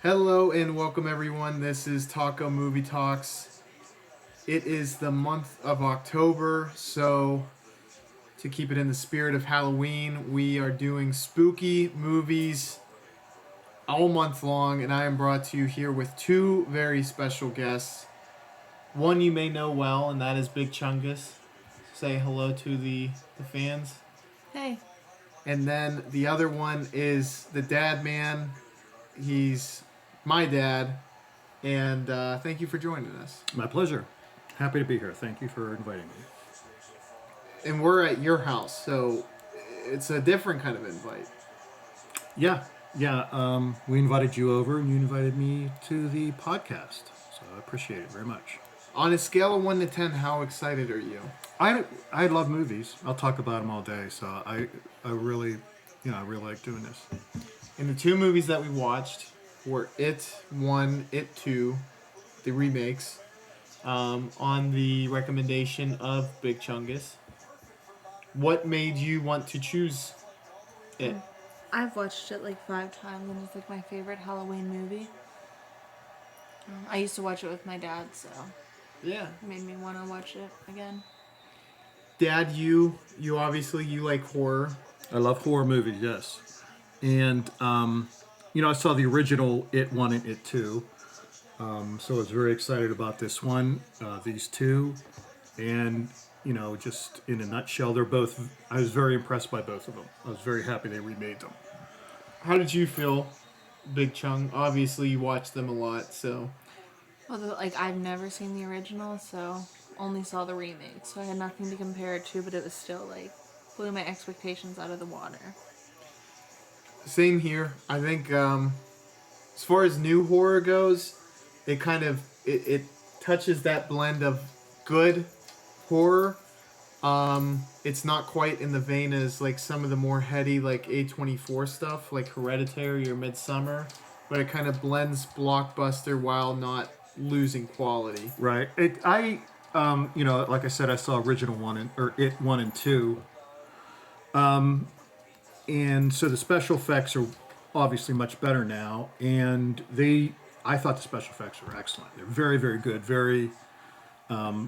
Hello and welcome everyone. This is Tacco Movie Talks. It is the month of October, so to keep it in the spirit of Halloween, we are doing spooky movies all month long, and I am brought to you here with two very special guests. One you may know well, and that is Big Chungus. Say hello to the fans. Hey. And then the other one is the dad man. He's my dad. And thank you for joining us. My pleasure. Happy to be here. Thank you for inviting me. And we're at your house, so it's a different kind of invite. Yeah. We invited you over, and you invited me to the podcast. So I appreciate it very much. On a scale of 1 to 10, how excited are you? I love movies. I'll talk about them all day. So I really like doing this. And the two movies that we watched were It 1, It 2, the remakes, on the recommendation of Big Chungus. What made you want to choose it? I've watched it like 5 times and it's like my favorite Halloween movie. I used to watch it with my dad, so Yeah. it made me want to watch it again. Dad, you obviously you like horror. I love horror movies, yes. And, I saw the original It 1 and It 2. So I was very excited about this one, these two. And, just in a nutshell, I was very impressed by both of them. I was very happy they remade them. How did you feel, Big Chung? Obviously, you watch them a lot, so. Although, I've never seen the original, so only saw the remake. So I had nothing to compare it to, but it was still, blew my expectations out of the water. Same here. I think as far as new horror goes, it kind of it touches that blend of good horror. It's not quite in the vein as like some of the more heady like A24 stuff like Hereditary or Midsummer, but it kind of blends blockbuster while not losing quality. Right. Like I said, I saw original It 1 and 2. And so the special effects are obviously much better now, and I thought the special effects were excellent. They're very, very good, very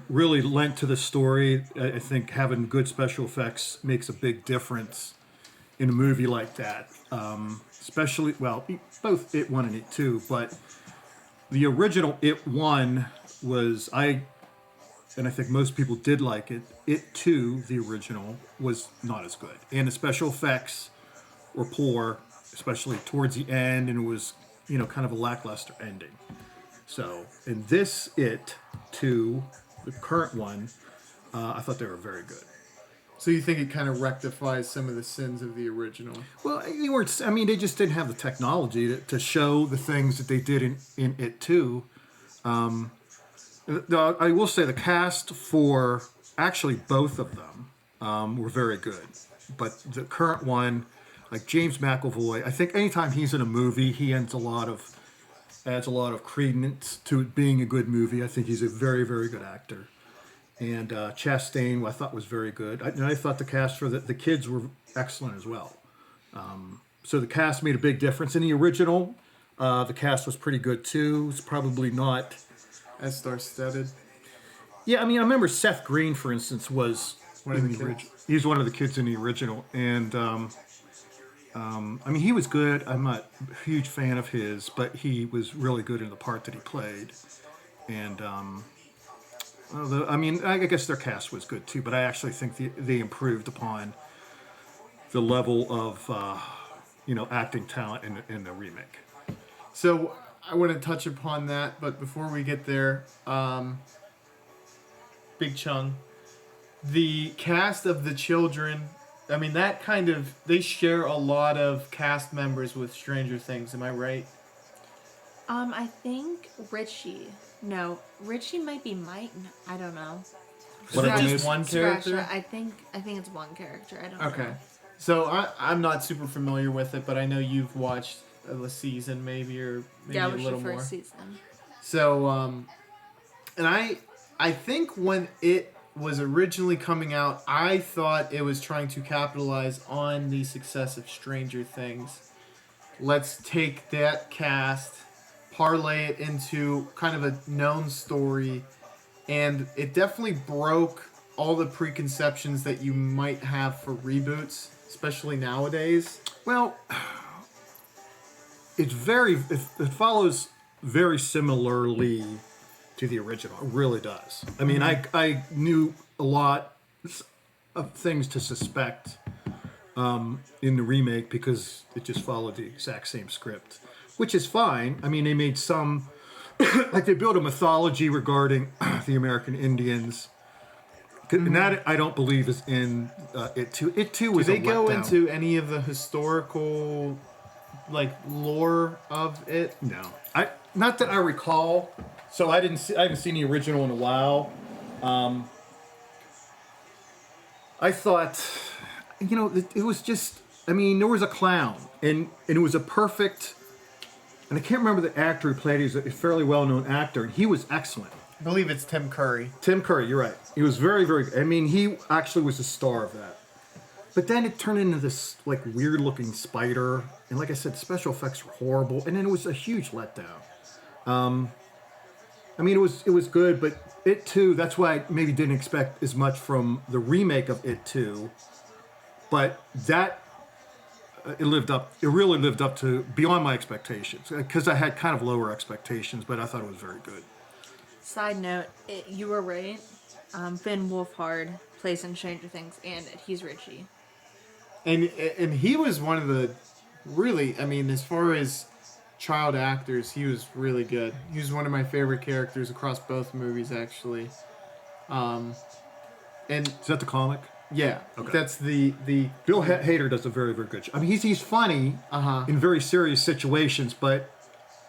really lent to the story. I think having good special effects makes a big difference in a movie like that. Especially, both It 1 and It 2, but the original It 1 and I think most people did like it. It 2, the original, was not as good. And the special effects were poor, especially towards the end, and it was, kind of a lackluster ending. So, in this It 2, the current one, I thought they were very good. So you think it kind of rectifies some of the sins of the original? Well, they just didn't have the technology to show the things that they did in It 2. I will say the cast for actually both of them were very good. But the current one, like James McAvoy, I think anytime he's in a movie, he adds a lot of credence to it being a good movie. I think he's a very, very good actor. And Chastain, I thought was very good. I thought the cast for the kids were excellent as well. So the cast made a big difference. In the original, the cast was pretty good too. It's probably not As star-studded. Yeah, I remember Seth Green, for instance, was One of the kids. He's one of the kids in the original, and he was good. I'm not a huge fan of his, but he was really good in the part that he played. And I guess their cast was good too, but I actually think they improved upon the level of acting talent in the remake. So I want to touch upon that, but before we get there, Big Chung, the cast of the children, they share a lot of cast members with Stranger Things, am I right? I think Richie might be Mike. I don't know. Is it just one Scratch character? that. I think it's one character. I don't know. Okay. So I'm not super familiar with it, but I know you've watched a season maybe or maybe Yeah, a it was little the more. first season. So, and I think when it was originally coming out, I thought it was trying to capitalize on the success of Stranger Things. Let's take that cast parlay it into kind of a known story, and it definitely broke all the preconceptions that you might have for reboots, especially nowadays. Well, it follows very similarly to the original. It really does. I mean, I knew a lot of things to suspect in the remake because it just followed the exact same script, which is fine. I mean, they made some, like they built a mythology regarding the American Indians. And that I don't believe is in It Too. It Too was Do they a go letdown. into any of the historical, like, lore of it? No, not that I recall. So I haven't seen the original in a while. I thought, it was just. I mean, there was a clown, and it was a perfect. And I can't remember the actor who played. He's a fairly well-known actor, and he was excellent. I believe it's Tim Curry. Tim Curry, you're right. He was very, very good. I mean, he actually was the star of that. But then it turned into this like weird-looking spider, and like I said, special effects were horrible, and then it was a huge letdown. I mean, it was good, but It Too. That's why I maybe didn't expect as much from the remake of It Too. But that it really lived up to beyond my expectations because I had kind of lower expectations, but I thought it was very good. Side note, you were right. Finn Wolfhard plays in Stranger Things, and he's Richie. And he was one of the really, I mean, as far as child actors, he was really good. He was one of my favorite characters across both movies, actually. And Is that the comic? yeah, Okay. that's the Bill Hader does a very, very good job. I mean, he's funny in very serious situations, but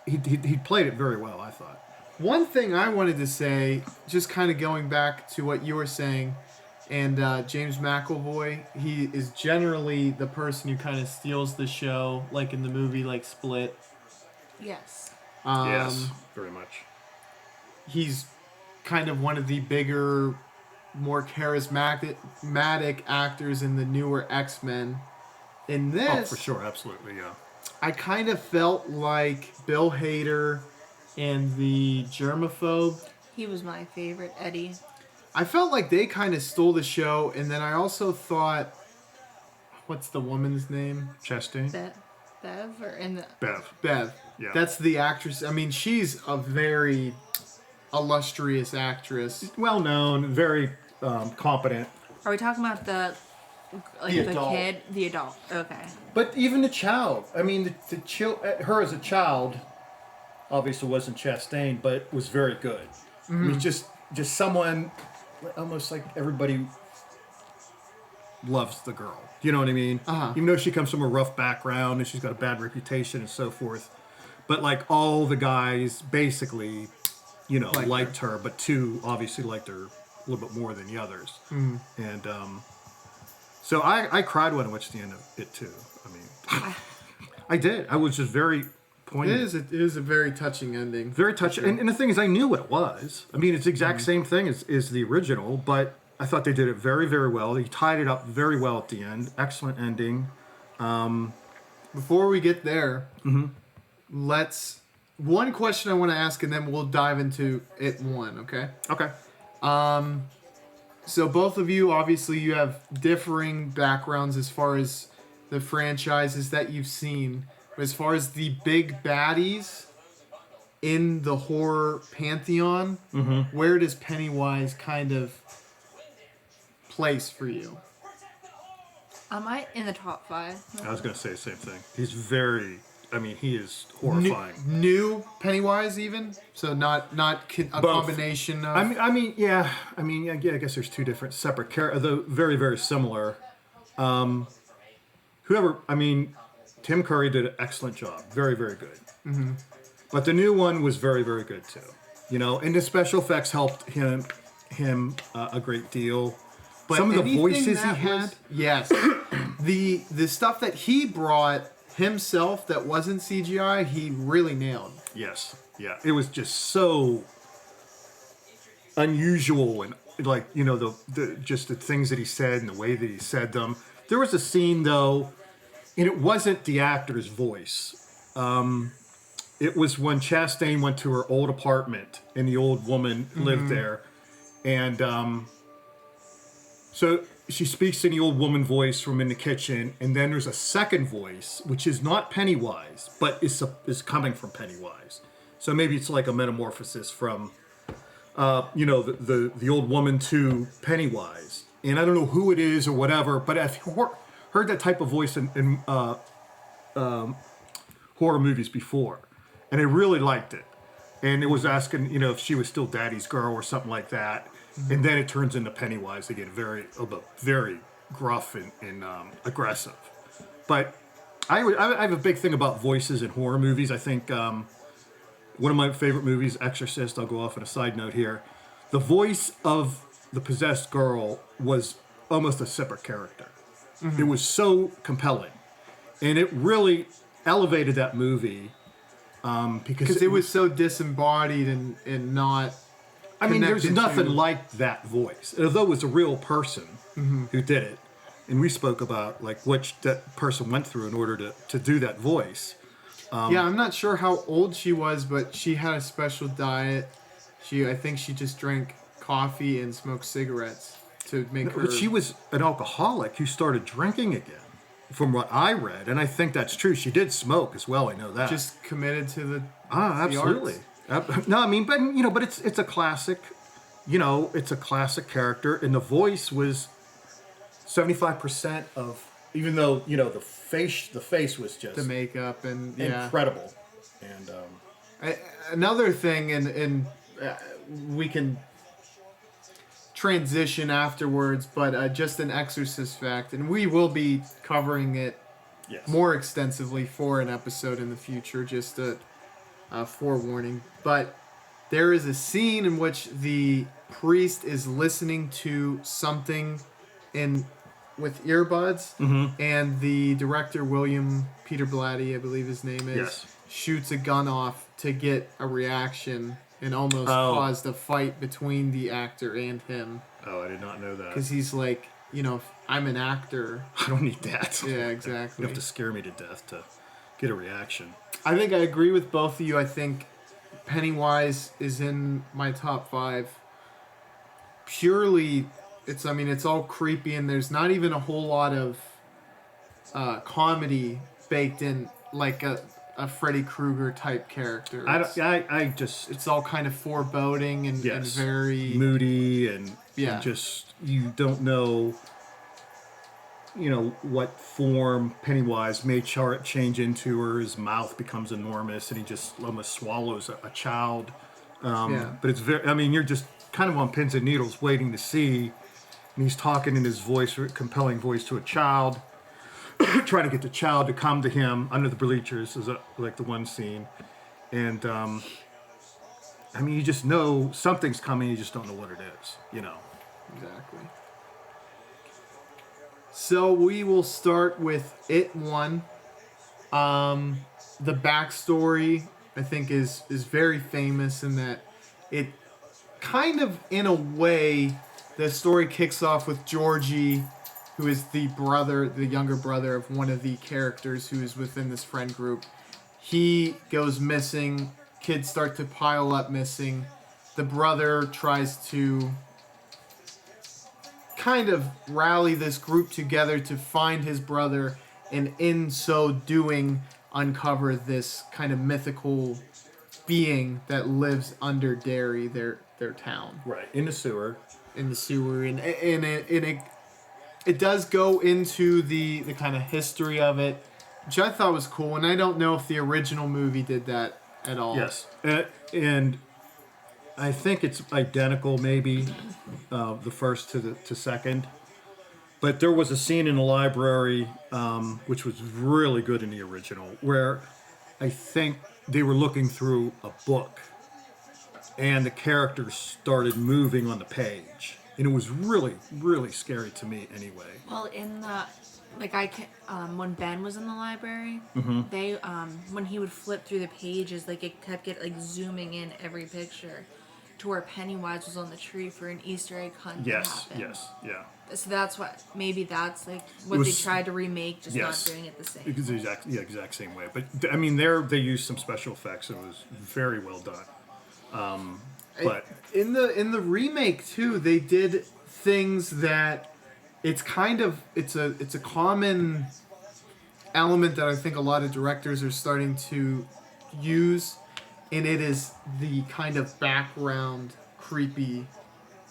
he played it very well, I thought. One thing I wanted to say, just kind of going back to what you were saying, and James McAvoy, he is generally the person who kind of steals the show, like in the movie like Split. Yes. Yes, very much. He's kind of one of the bigger, more charismatic actors in the newer X-Men. In this, Oh, for sure, absolutely, yeah. I kind of felt like Bill Hader and the germaphobe. He was my favorite, Eddie. I felt like they kind of stole the show, and then I also thought, what's the woman's name? Chastain? Bev? Or in the... Bev. Bev. Yeah. That's the actress. I mean, she's a very illustrious actress. Well known, very competent. Are we talking about the adult. kid? The adult. Okay. But even the child, I mean, her as a child, obviously wasn't Chastain, but was very good. I mean, just someone, almost like everybody loves the girl. You know what I mean? Even though she comes from a rough background and she's got a bad reputation and so forth. But like all the guys basically, liked her, but two obviously liked her a little bit more than the others. And so I cried when I watched the end of It Too. I mean, I did. I was just very poignant. It is a very touching ending. Very touching. And the thing is, I knew what it was. I mean, it's the exact same thing as the original, but I thought they did it very, very well. They tied it up very well at the end. Excellent ending. Before we get there, one question I want to ask, and then we'll dive into It 1, okay? Okay. So both of you, obviously, you have differing backgrounds as far as the franchises that you've seen. But as far as the big baddies in the horror pantheon, where does Pennywise kind of place for you? Am I in the top 5? I was going to say the same thing. He is horrifying. New Pennywise, even? So not a combination of... I guess there's two different separate characters, though very, very similar. Tim Curry did an excellent job. Very, very good. But the new one was very, very good too. And the special effects helped him a great deal. But some of the anything voices he that had. was- yes. The stuff that he brought himself that wasn't CGI, he really nailed. Yes. Yeah. It was just so unusual and just the things that he said and the way that he said them. There was a scene though, and it wasn't the actor's voice. It was when Chastain went to her old apartment and the old woman lived there. And so she speaks in the old woman voice from in the kitchen. And then there's a second voice, which is not Pennywise, but is coming from Pennywise. So maybe it's like a metamorphosis from, the old woman to Pennywise. And I don't know who it is or whatever, but I've heard that type of voice in horror movies before. And I really liked it. And it was asking, if she was still Daddy's girl or something like that. Mm-hmm. And then it turns into Pennywise again, very gruff and aggressive. But I have a big thing about voices in horror movies. I think one of my favorite movies, Exorcist, I'll go off on a side note here. The voice of the possessed girl was almost a separate character. Mm-hmm. It was so compelling. And it really elevated that movie. Because it was so disembodied and not. I mean, there's nothing like that voice. Although it was a real person who did it, and we spoke about like what that person went through in order to do that voice. Yeah, I'm not sure how old she was, but she had a special diet. I think she just drank coffee and smoked cigarettes to make her. But she was an alcoholic who started drinking again. From what I read, and I think that's true. She did smoke as well. I know that. Just committed to the absolutely. No, I mean, but it's a classic. It's a classic character, and the voice was 75% of. Even though the face was just the makeup and incredible. And another thing, and we can transition afterwards, but just an Exorcist fact, and we will be covering it more extensively for an episode in the future, just a forewarning. But there is a scene in which the priest is listening to something with earbuds, and the director, William Peter Blatty, I believe his name is, shoots a gun off to get a reaction and almost caused a fight between the actor and him. Oh, I did not know that. Because he's like, I'm an actor. I don't need that. Yeah, exactly. You have to scare me to death to get a reaction. I think I agree with both of you. I think Pennywise is in my top 5. Purely, it's all creepy, and there's not even a whole lot of comedy baked in, like a Freddy Krueger type character. It's all kind of foreboding and very moody and just you don't know what form Pennywise may change into, or his mouth becomes enormous and he just almost swallows a child. But it's you're just kind of on pins and needles waiting to see, and he's talking in his compelling voice to a child. Trying to get the child to come to him under the bleachers is like the one scene, and you just know something's coming. You just don't know what it is. Exactly. So we will start with It 1. The backstory, I think, is very famous in that it kind of, in a way, the story kicks off with Georgie, who is the younger brother of one of the characters who is within this friend group. He goes missing. Kids start to pile up missing. The brother tries to kind of rally this group together to find his brother, and in so doing, uncover this kind of mythical being that lives under Derry, their town. Right, in the sewer. And it does go into the kind of history of it, which I thought was cool, and I don't know if the original movie did that at all. Yes, and I think it's identical, maybe, the first to second. But there was a scene in the library, which was really good in the original, where I think they were looking through a book, and the characters started moving on the page. And it was really, really scary to me anyway. Well, in the, when Ben was in the library, they, when he would flip through the pages, it kept zooming in every picture to where Pennywise was on the tree for an Easter egg hunt to Yes, happen. yes, yeah. So that's maybe that's like what was- they tried to remake, just Yes. not doing it the same. It's the exact same way. But I mean, they used some special effects. It was very well done. But in the remake too, they did things that it's a common element that I think a lot of directors are starting to use, and it is the kind of background creepy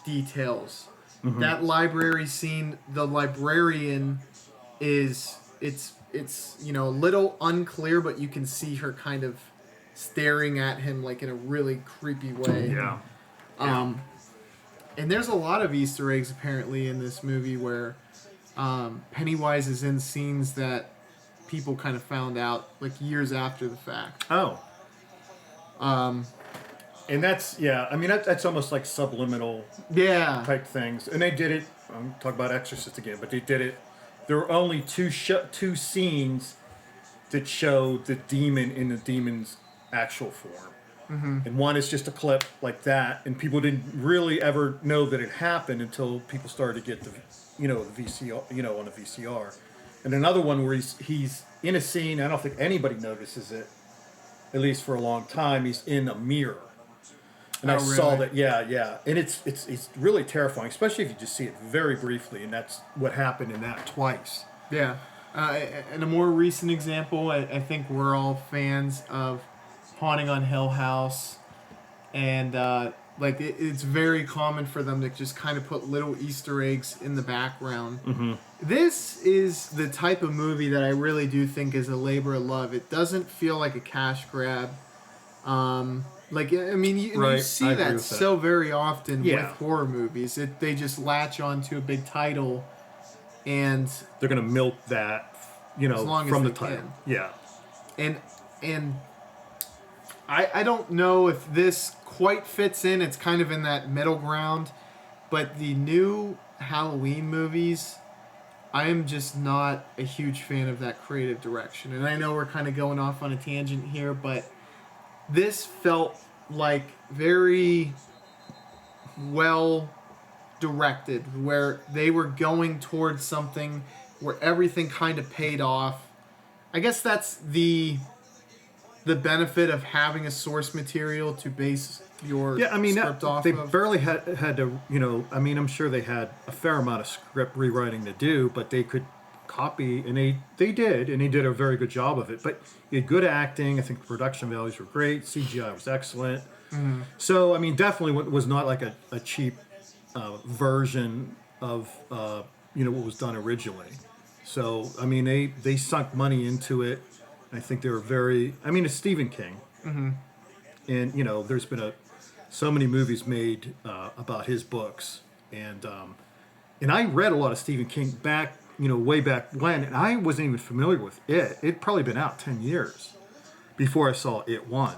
details. That library scene, the librarian it's a little unclear, but you can see her kind of staring at him like in a really creepy way. yeah, And there's a lot of Easter eggs apparently in this movie where Pennywise is in scenes that people kind of found out like years after the fact. oh, and that's I mean, that's almost like subliminal Yeah. type things. And they did it. I'm talking about Exorcist again, but they did it. There were only two scenes that showed the demon in the demon's actual form. And one is just a clip like that, and people didn't really ever know that it happened until people started to get the VCR, on the VCR. And another one where he's in a scene. I don't think anybody notices it, at least for a long time. He's in a mirror, and I saw really? that. Yeah, and it's really terrifying, especially if you just see it very briefly. And that's what happened in that twice. Yeah. And a more recent example, I think we're all fans of Haunting on Hill House, and it's very common for them to just kind of put little Easter eggs in the background. This is the type of movie that I really do think is a labor of love. It doesn't feel like a cash grab. You Right, see I agree that with that. so very often Yeah. with horror movies. They just latch onto a big title, and They're gonna milk that, long as from the they title. can. Yeah. and I don't know if this quite fits in. It's kind of in that middle ground, but the new Halloween movies, I am just not a huge fan of that creative direction. And I know we're kind of going off on a tangent here, but this felt like very well directed, where they were going towards something where everything kind of paid off. I guess that's the benefit of having a source material to base your script off they of. barely had to, I'm sure they had a fair amount of script rewriting to do, but they could copy, and they did a very good job of it. But you had good acting. I think the production values were great. CGI was excellent. So, I mean, definitely was not like a cheap version of, what was done originally. So, I mean, they sunk money into it. I think they were it's Stephen King. And, there's been so many movies made about his books. And I read a lot of Stephen King back, way back when, and I wasn't even familiar with it. It'd probably been out 10 years before I saw It 1.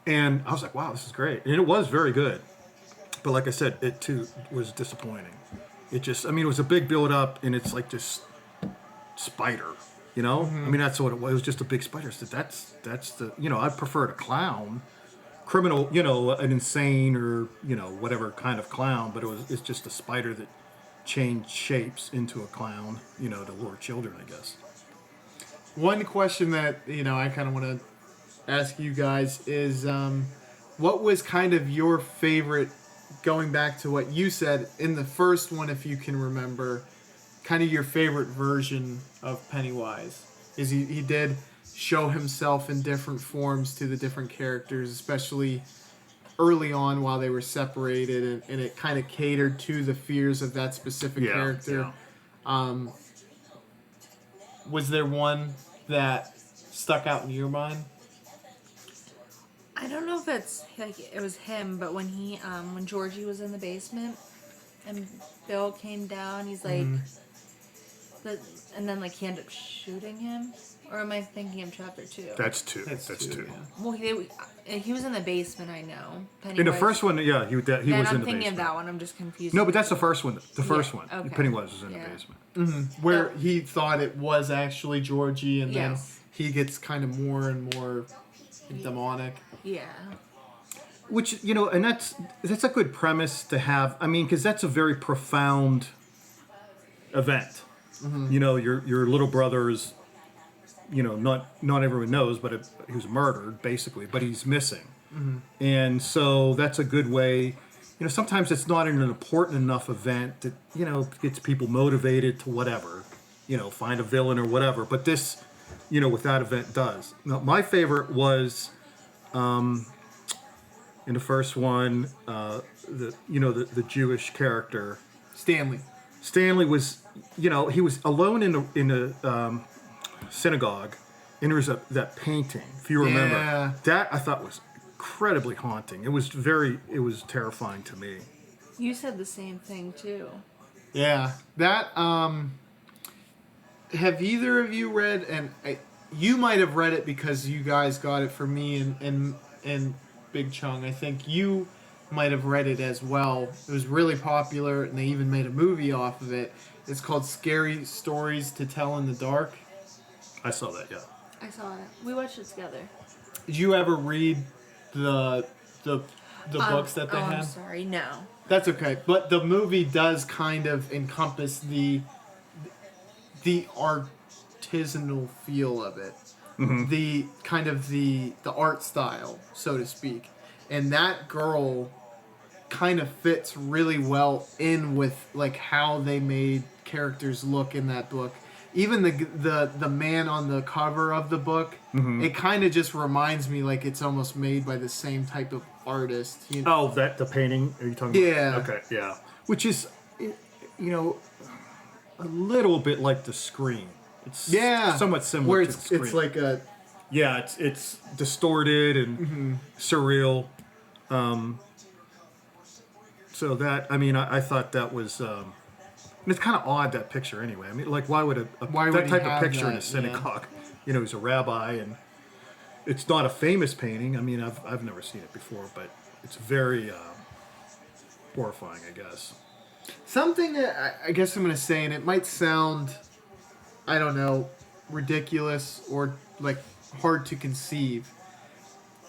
And I was like, wow, this is great. And it was very good. But like I said, it too was disappointing. It was a big build up, and it's like this spider, I mean, that's what it was. It was just a big spider. So that's the, I preferred a clown, criminal, an insane or, whatever kind of clown. But it's just a spider that changed shapes into a clown, to lure children, I guess. One question that, I kind of want to ask you guys is, what was kind of your favorite, going back to what you said in the first one, if you can remember, kind of your favorite version of Pennywise? Is he did show himself in different forms to the different characters, especially early on while they were separated, and it kind of catered to the fears of that specific character. Yeah. Was there one that stuck out in your mind? I don't know if it's like it was him, but when when Georgie was in the basement and Bill came down, he's like, and then like he ended up shooting him. Or am I thinking of chapter 2? That's two. That's two. Yeah. Well, he was in the basement. I know. Pennywise. In the first one, he was in the basement. I'm thinking of that one. I'm just confused. No, but that's the first one. The first one. Okay. Pennywise was in the basement. Where he thought it was actually Georgie, and then Yes. he gets kind of more and more demonic. Yeah. which and that's a good premise to have. I mean, because that's a very profound event. Your little brother is, not everyone knows, but he was murdered basically, but he's missing, and so that's a good way. Sometimes it's not an important enough event that gets people motivated to whatever, find a villain or whatever. But this, with that event does. Now, my favorite was in the first one, the Jewish character Stanley. Stanley was, he was alone in the synagogue, and there was that painting. If you remember, that I thought was incredibly haunting. It was terrifying to me. You said the same thing too. Yeah, that. Have either of you read? And you might have read it because you guys got it for me and Big Chung. I think you might have read it as well. It was really popular, and they even made a movie off of it. It's called Scary Stories to Tell in the Dark. I saw that, yeah. I saw it. We watched it together. Did you ever read the books that they had? I'm sorry, no. That's okay. But the movie does kind of encompass the artisanal feel of it. Mm-hmm. The kind of the art style, so to speak. And that girl kind of fits really well in with like how they made characters look in that book. Even the man on the cover of the book, it kind of just reminds me like it's almost made by the same type of artist. Oh, the painting? Are you talking about? Yeah. Okay, yeah. Which is, a little bit like The Scream. It's somewhat similar where to The Scream. it's like a... Yeah, it's distorted and surreal. So that, I thought that was... and it's kind of odd, that picture, anyway. I mean, like, why would that type of picture in a synagogue? Yeah. He's a rabbi, and it's not a famous painting. I mean, I've never seen it before, but it's very horrifying, I guess. Something that I guess I'm going to say, and it might sound, I don't know, ridiculous or, like, hard to conceive,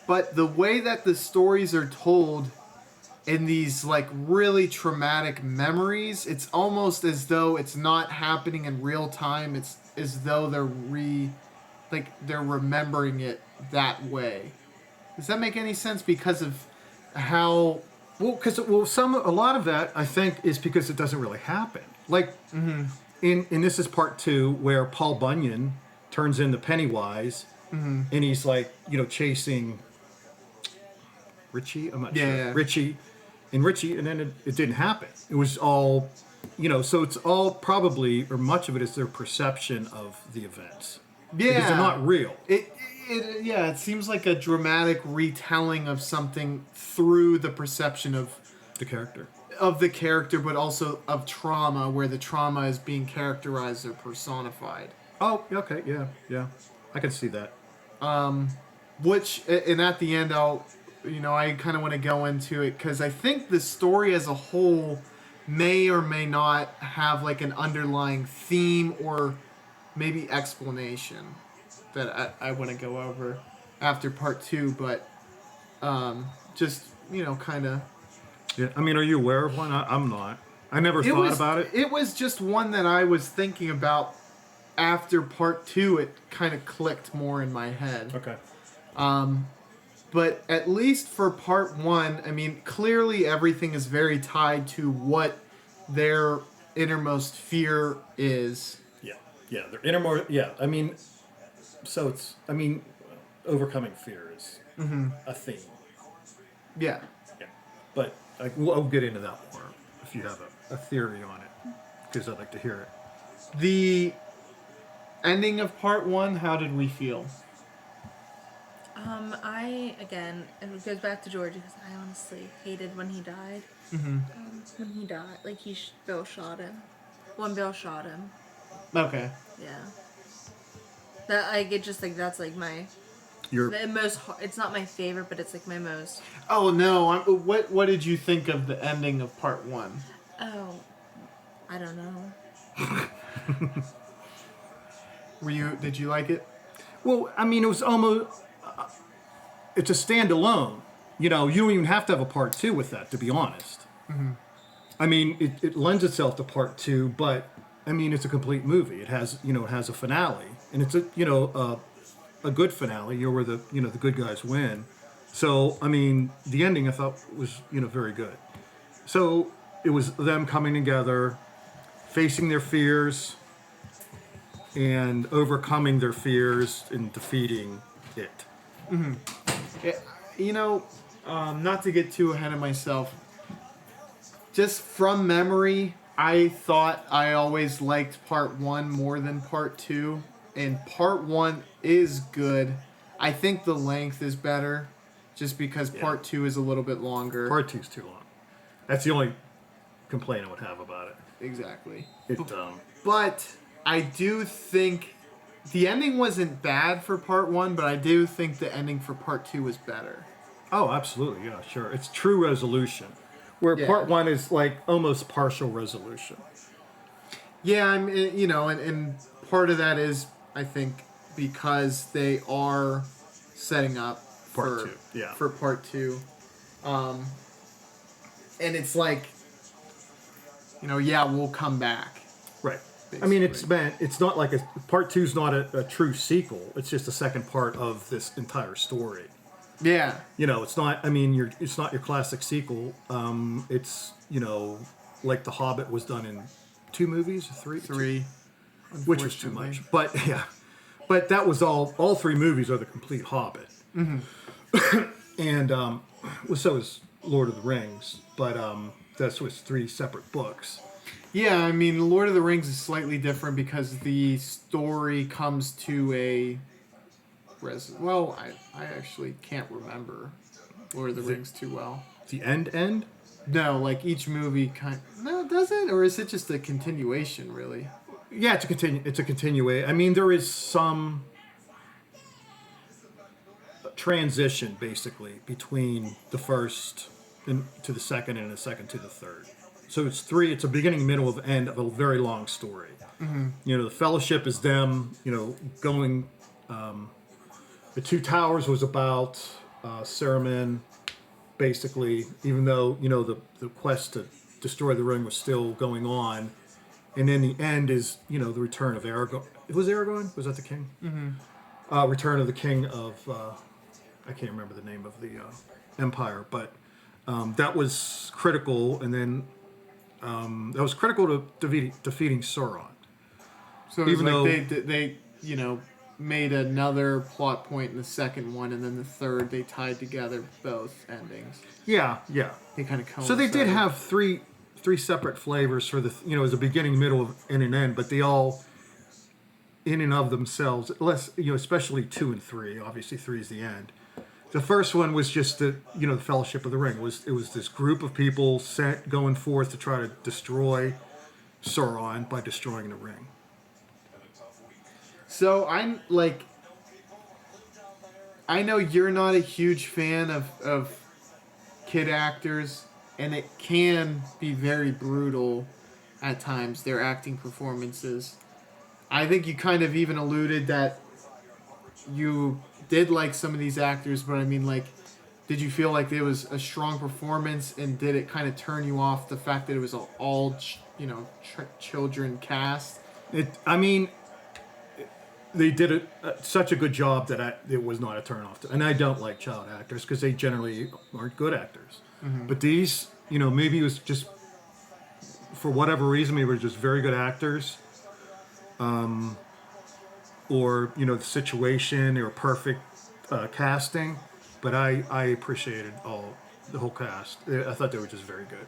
but the way that the stories are told in these like really traumatic memories, it's almost as though it's not happening in real time. It's as though they're remembering it that way. Does that make any sense? Because of how... Well, a lot of that I think is because it doesn't really happen. Like in this is part 2 where Paul Bunyan turns into Pennywise, and he's like chasing Richie. I'm not sure. Yeah. Richie, and then it didn't happen. It was all, so it's all probably, or much of it is their perception of the events. Yeah. Because they're not real. It seems like a dramatic retelling of something through the perception of the character. Of the character, but also of trauma, where the trauma is being characterized or personified. Oh, okay, yeah. I can see that. Which, and at the end, I kind of want to go into it, because I think the story as a whole may or may not have like an underlying theme or maybe explanation that I want to go over after part 2, but just, kind of... Yeah, are you aware of one? I'm not. I never thought about it. It was just one that I was thinking about after part 2. It kind of clicked more in my head. Okay. But at least for part 1, clearly everything is very tied to what their innermost fear is. Yeah, their innermost... Yeah, so it's... overcoming fear is a theme. Yeah. Yeah. But I'll get into that more if you have a theory on it, because I'd like to hear it. The ending of part 1, how did we feel? Again, it goes back to Georgie, because I honestly hated when he died. When he died, like Bill shot him. When Bill shot him. Okay. Yeah. That that's like my... the most... It's not my favorite, but it's like my most... Oh, no. What did you think of the ending of part 1? Oh, I don't know. Did you like it? Well, it was almost... it's a standalone. you don't even have to have a part 2 with that, to be honest. I mean, it lends itself to part 2, but I mean, it's a complete movie. It has, it has a finale, and it's a good finale, where the the good guys win. So I mean, the ending I thought was very good. So it was them coming together, facing their fears, and overcoming their fears and defeating it. Not to get too ahead of myself, just from memory, I thought I always liked part 1 more than part 2, and part 1 is good. I think the length is better, just because part 2 is a little bit longer. Part 2 is too long. That's the only complaint I would have about it. Exactly. But I do think the ending wasn't bad for part 1, but I do think the ending for part 2 was better. Oh, absolutely, yeah, sure. It's true resolution, where part 1 is like almost partial resolution. Yeah, and part of that is, I think, because they are setting up Part 2, yeah. for part 2. And it's like, we'll come back. Right. Basically. I mean, it's not like part 2 is not a true sequel. It's just the second part of this entire story. Yeah. It's not. I mean, it's not your classic sequel. It's like The Hobbit was done in 2 movies, 3, which was too much. But yeah, but that was all. All 3 movies are the complete Hobbit. And well, so is Lord of the Rings, but that's with 3 separate books. Yeah, I mean, Lord of the Rings is slightly different because the story comes to a well, I actually can't remember Lord of the Rings too well. The end? No, like each movie no, does it? Or is it just a continuation, really? Yeah, it's a continuation. I mean, there is some transition, basically, between the first to the second and the second to the third. So it's 3, it's a beginning, middle, of end of a very long story. The Fellowship is them, going... The Two Towers was about Saruman, basically, even though, the quest to destroy the ring was still going on. And then the end is, the return of Aragorn. Was Aragorn? Was that the king? Return of the king of, I can't remember the name of the empire, but that was critical, and then that was critical to defeating Sauron. So even though they made another plot point in the second one, and then the third they tied together both endings. Yeah. They kind of coincided. So they did have three separate flavors for the as a beginning, middle, and an end, but they all, in and of themselves, especially 2 and 3. Obviously, 3 is the end. The first one was just the Fellowship of the Ring. It was this group of people going forth to try to destroy Sauron by destroying the ring. So I know you're not a huge fan of kid actors, and it can be very brutal at times, their acting performances. I think you kind of even alluded that you did like some of these actors, but I mean, did you feel like there was a strong performance, and did it kind of turn you off the fact that it was all children cast? They did such a good job that it was not a turnoff. And I don't like child actors because they generally aren't good actors. But these, maybe it was just, for whatever reason, maybe they were just very good actors. Or, the situation, they were perfect casting. But I appreciated the whole cast. I thought they were just very good.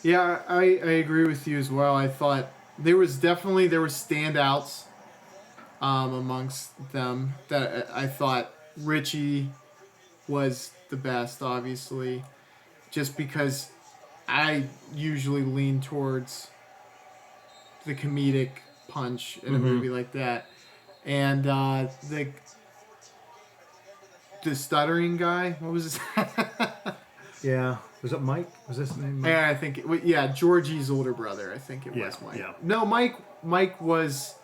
Yeah, I agree with you as well. I thought there were standouts amongst them that I thought Richie was the best, obviously, just because I usually lean towards the comedic punch in a movie like that. And the stuttering guy, what was his Yeah. Was it Mike? Was this his name? Mike? Yeah, I think Georgie's older brother. I think it was Mike. Yeah. No, Mike was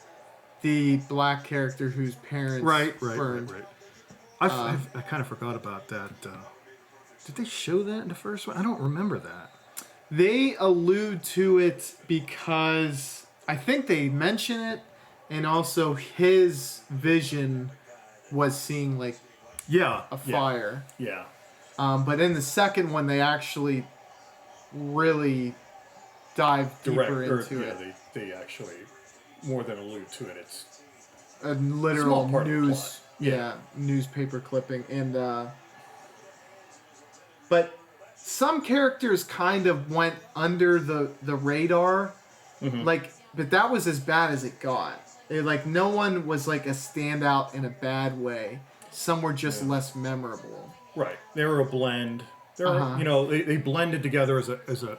the black character whose parents burned. Right. I kind of forgot about that. Did they show that in the first one? I don't remember that. They allude to it because I think they mention it, and also his vision was seeing like Yeah. a fire. Yeah. But in the second one, they actually really dive deeper into it. They actually more than allude to it. It's A literal Small part of the news, plot. yeah, newspaper clipping, and but some characters kind of went under the radar, like, but that was as bad as it got. Like, no one was like a standout in a bad way. Some were just less memorable. right. They were a blend. They were, they blended together as a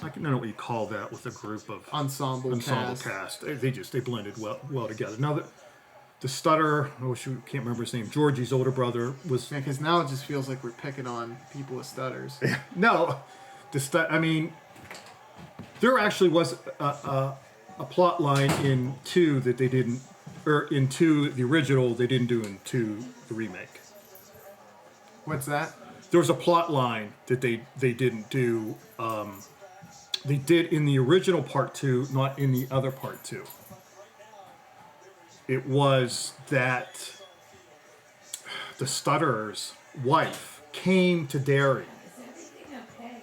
I don't know what you call that with a group of Ensemble cast. They blended well together. Now the stutter, can't remember his name. Georgie's older brother was Because now it just feels like we're picking on people with stutters. no, I mean, there actually was a plot line in 2 that they didn't, or in 2 the original they didn't do in 2 the remake. What's that? There was a plot line that they didn't do. They did in the original part 2, not in the other part 2. It was that the stutterer's wife came to Derry. Is everything okay?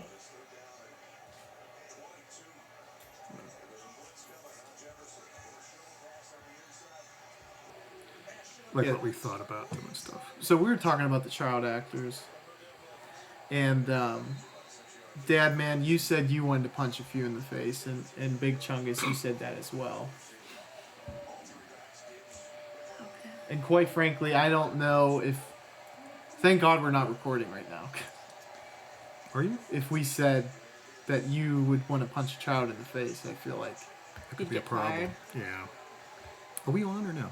Like Yeah. what we thought about them and stuff. So we were talking about the child actors, and Dad, man, you said you wanted to punch a few in the face, and Big Chungus, you said that as well. Okay. And quite frankly, I don't know if. Thank God we're not recording right now. Are you? If we said that you would want to punch a child in the face, I feel like That could You'd be a get problem. fired. Yeah. Are we on or no?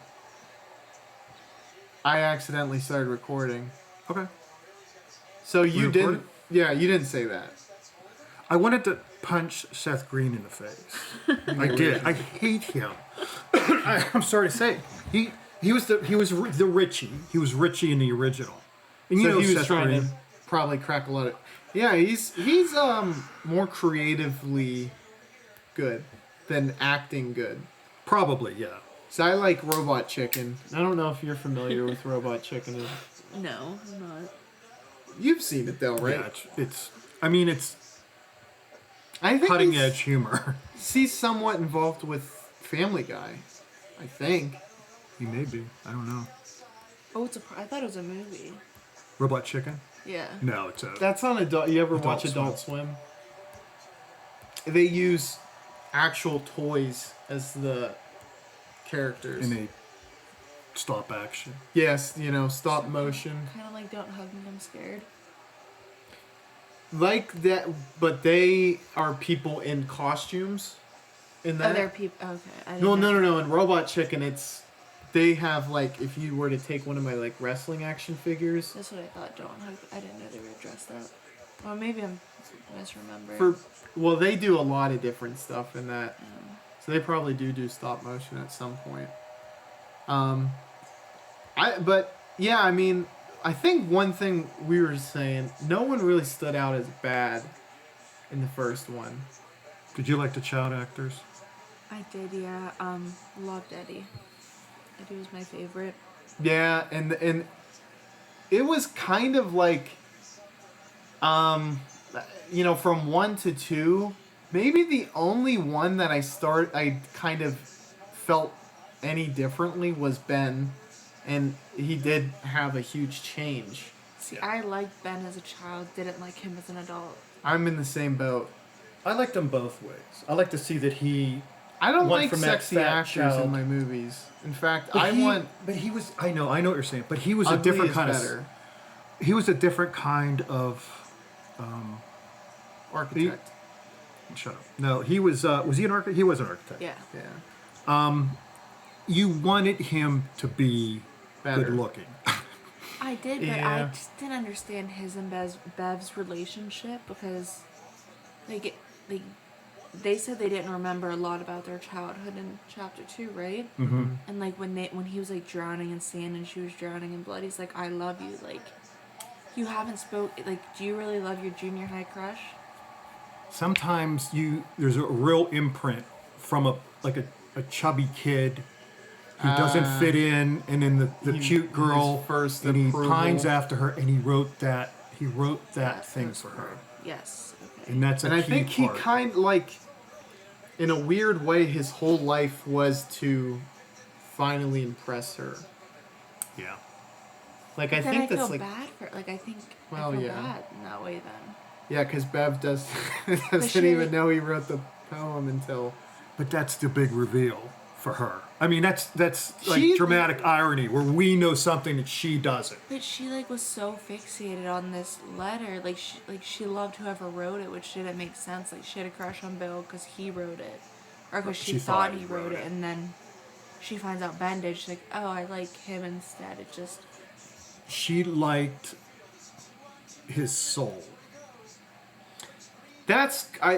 I accidentally started recording. Okay. So you We didn't. recorded? Yeah, you didn't say that. I wanted to punch Seth Green in the face. I did. I hate him. I'm sorry to say, he was the Richie. He was Richie in the original. And So he was Seth trying Green. to probably crack a lot of. Yeah, he's more creatively good than acting good. Probably, yeah. So I like Robot Chicken. I don't know if you're familiar with Robot Chicken. No, I'm not. You've seen it though, right? Yeah, it's I think cutting edge humor. He's somewhat involved with Family Guy. I think. He may be. I don't know. Oh, I thought it was a movie. Robot Chicken? Yeah. No, it's a. That's on Adult. You ever Adult watch Adult Swim? They use actual toys as the characters. in a stop action. Yes, stop motion. Kind of like Don't Hug Me, I'm Scared. Like that, but they are people in costumes. In that. Other people. Okay. I didn't No, know. no. In Robot Chicken, they have like, if you were to take one of my like wrestling action figures. That's what I thought. Don't Hug. I didn't know they were dressed up. Or maybe I'm misremembering. Well, they do a lot of different stuff in that. So they probably do stop motion at some point. I think one thing we were saying, no one really stood out as bad in the first one. Did you like the child actors? I did, yeah. Loved Eddie. Eddie was my favorite. Yeah, and it was kind of like, from 1 to 2, maybe the only one that I kind of felt any differently was Ben, and he did have a huge change. See, I liked Ben as a child, didn't like him as an adult. I'm in the same boat. I liked them both ways. I like to see that he. I don't Went like from that sexy fat actors child- in my movies. In fact, But But he was. I know what you're saying. But he was a ugly different is kind better. He was a different kind of. Architect. Shut up. No, he was. Was he an architect? He was an architect. Yeah. Yeah. You wanted him to be Better. good looking. I did, but Yeah. I just didn't understand his and Bev's relationship because they said they didn't remember a lot about their childhood in chapter 2, right? Mm-hmm. And like when he was like drowning in sand and she was drowning in blood, he's like, "I love you." Like You haven't spoke. Like, do you really love your junior high crush? Sometimes there's a real imprint from a chubby kid who doesn't fit in, and then the cute girl, his first and he approval. pines after her, and he wrote that thing That's for her, Yes. Okay. and that's a And I key think he part. kind like, in a weird way, his whole life was to finally impress her. Yeah. Like, I Then think I that's feel like, bad for. Like, I think Well, I feel yeah. bad in that way. Then. yeah, because Bev doesn't she- even know he wrote the poem until. But that's the big reveal for her. I mean, that's like She- dramatic irony where we know something that she doesn't. But she like was so fixated on this letter. Like she loved whoever wrote it, which didn't make sense. Like she had a crush on Bill because he wrote it, or because she thought he wrote it, and then she finds out Ben did. She's like, oh, I like him instead. It just. She liked his soul. That's I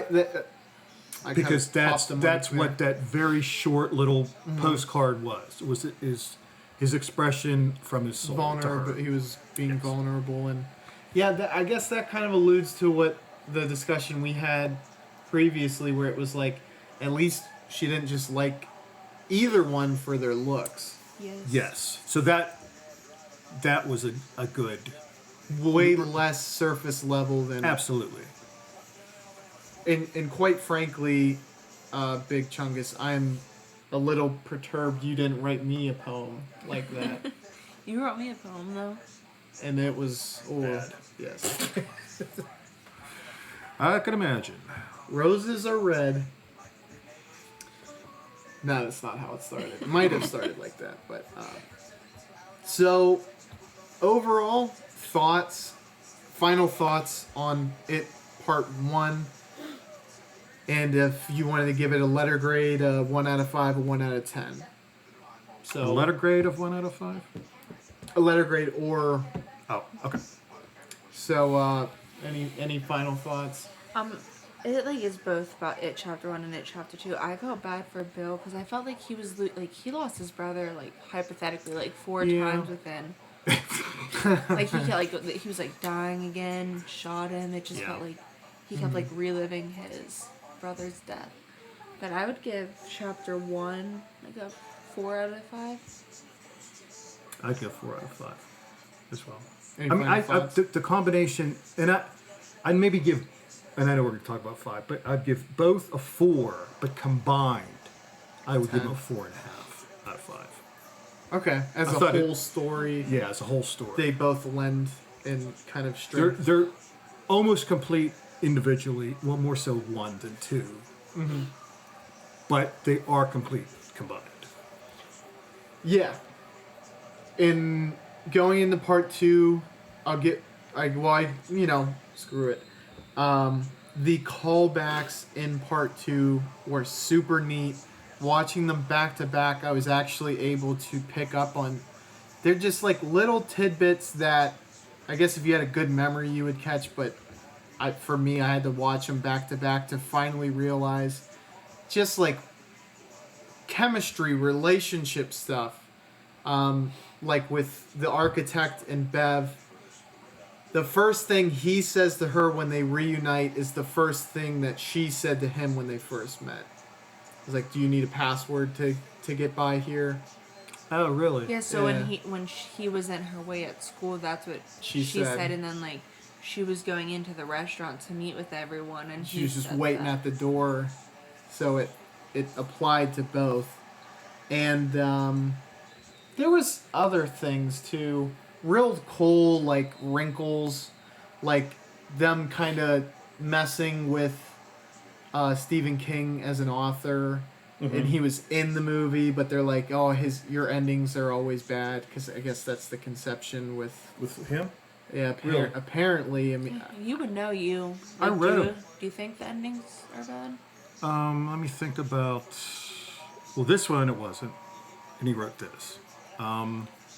Because kinda that's tossed him what that very short little postcard was his expression from his soul to vulnerable. her. He was being vulnerable, and yeah, I guess that kind of alludes to what the discussion we had previously, where it was like, at least she didn't just like either one for their looks. Yes, so that was a good, Way less surface level than absolutely. And quite frankly, Big Chungus, I'm a little perturbed you didn't write me a poem like that. You wrote me a poem though. And it was Bad. yes. I can imagine. Roses are red. No, that's not how it started. It might have started like that, but so overall final thoughts on it, part 1. And if you wanted to give it a letter grade, 1 out of 5 or 1 out of 10. So A letter grade of 1 out of 5. a letter grade or Oh, okay. so. Any final thoughts? It like is both about It Chapter 1 and It Chapter 2. I felt bad for Bill because I felt like he was he lost his brother like hypothetically like 4 Yeah. times within. Like he was like dying again, shot him. It just Yeah. felt like he kept like reliving his brother's death. But I would give Chapter 1 like a 4 out of 5. I'd give 4 out of 5 as well. Any I mean, final thoughts? the combination, and I'd maybe give, and I know we're going to talk about 5, but I'd give both a 4, but combined, I would give them a 4.5 out of 5. Okay, as I a thought whole story, Yeah, it's a whole story. they both lend in kind of They're strength. they're almost complete individually. Well, more so 1 than 2. Mm-hmm. But they are complete combined. Yeah. In going into part 2, screw it. The callbacks in part 2 were super neat. Watching them back to back, I was actually able to pick up on. They're just like little tidbits that I guess if you had a good memory you would catch, but for me, I had to watch them back to back to finally realize just like chemistry, relationship stuff. Like with the architect and Bev, the first thing he says to her when they reunite is the first thing that she said to him when they first met. He's like, "Do you need a password to get by here?" Oh, really? Yeah, so Yeah. when he was in her way at school, that's what She she said. said, and then like she was going into the restaurant to meet with everyone, and She he was just said waiting that. at the door, so it applied to both. And there was other things too, real cool like wrinkles, like them kind of messing with Stephen King as an author. And he was in the movie, but they're like, "Oh, your endings are always bad," because I guess that's the conception with him? yeah. Really? Apparently, I mean, You would know you. I Like, read do, it. do you think the endings are bad? Let me think about. Well, this one it wasn't, and he wrote this.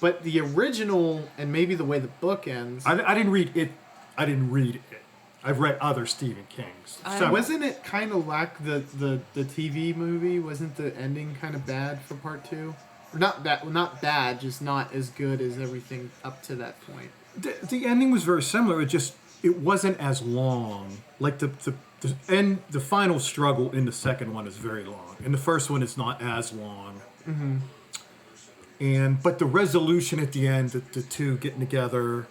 but the original and maybe the way the book ends. I didn't read it. I didn't read it. I've read other Stephen Kings. Wasn't it kind of like the TV movie? Wasn't the ending kind of bad for part 2? Not bad, just not as good as everything up to that point. The ending was very similar. It wasn't as long. Like the final struggle in the second one is very long, and the first one is not as long. But the resolution at the end, the two getting together,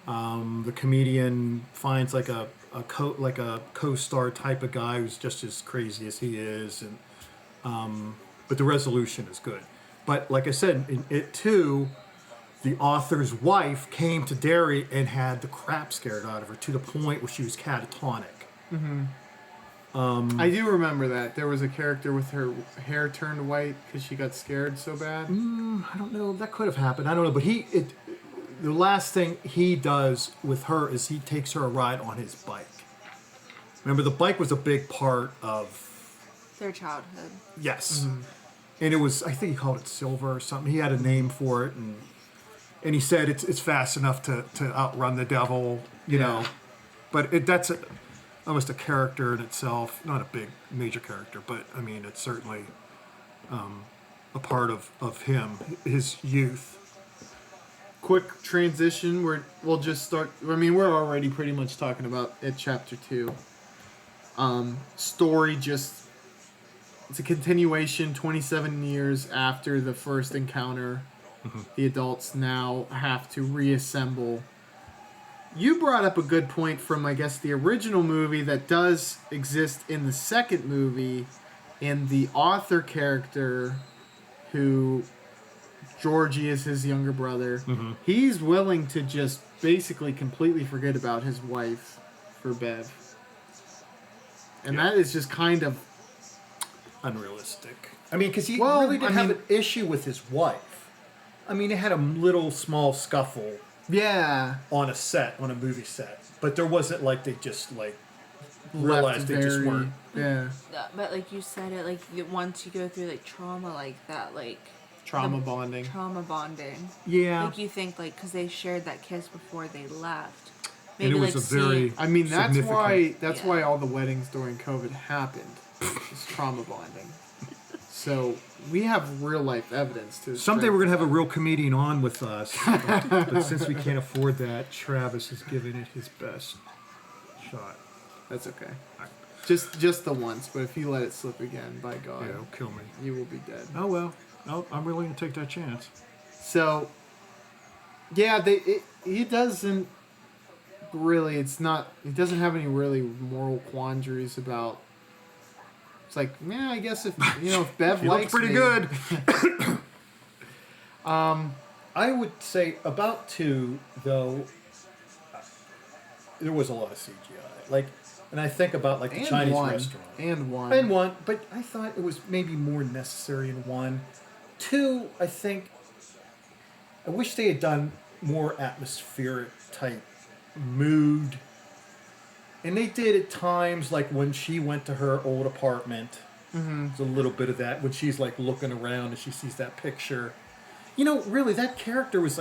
the comedian finds like a co-star type of guy who's just as crazy as he is, and but the resolution is good. But like I said, in it too, the author's wife came to Derry and had the crap scared out of her to the point where she was catatonic. I do remember that. There was a character with her hair turned white because she got scared so bad. I don't know. That could have happened. I don't know. But the last thing he does with her is he takes her a ride on his bike. Remember, the bike was a big part of Their childhood. Yes. And it was, I think he called it Silver or something. He had a name for it, and he said it's fast enough to outrun the devil, you know. But that's almost a character in itself. Not a big, major character, but, I mean, it's certainly a part of him, his youth. Quick transition. We'll just start. I mean, we're already pretty much talking about it. Chapter 2. Story just. It's a continuation. 27 years after the first encounter, the adults now have to reassemble. You brought up a good point from, I guess, the original movie that does exist in the second movie, and the author character, who Georgie is his younger brother. He's willing to just basically completely forget about his wife for Bev. And that is just kind of unrealistic. I mean, because he really didn't have an issue with his wife. I mean, they had a little small scuffle. Yeah. On a movie set. But there wasn't like they just like realized they just weren't. Yeah. But like you said it, like once you go through like trauma like that, like trauma bonding. Yeah. Like you think like because they shared that kiss before they left. Maybe and it was like a very. I mean, that's why all the weddings during COVID happened. It's trauma bonding. So we have real life evidence to. Someday we're gonna have a real comedian on with us, but since we can't afford that, Travis is giving it his best shot. That's okay. Right. Just the once, but if you let it slip again, by God, it'll kill me. You will be dead. Oh well, I'm willing to take that chance. So, yeah, he doesn't really. He doesn't have any really moral quandaries about. It's like, yeah, I guess if Bev likes pretty me. Good. I would say about 2 though. There was a lot of CGI, and I think about the Chinese restaurant and 1, but I thought it was maybe more necessary in 1. 2, I think. I wish they had done more atmospheric type mood. And they did at times, like when she went to her old apartment. There's a little bit of that when she's looking around and she sees that picture. Really, that character was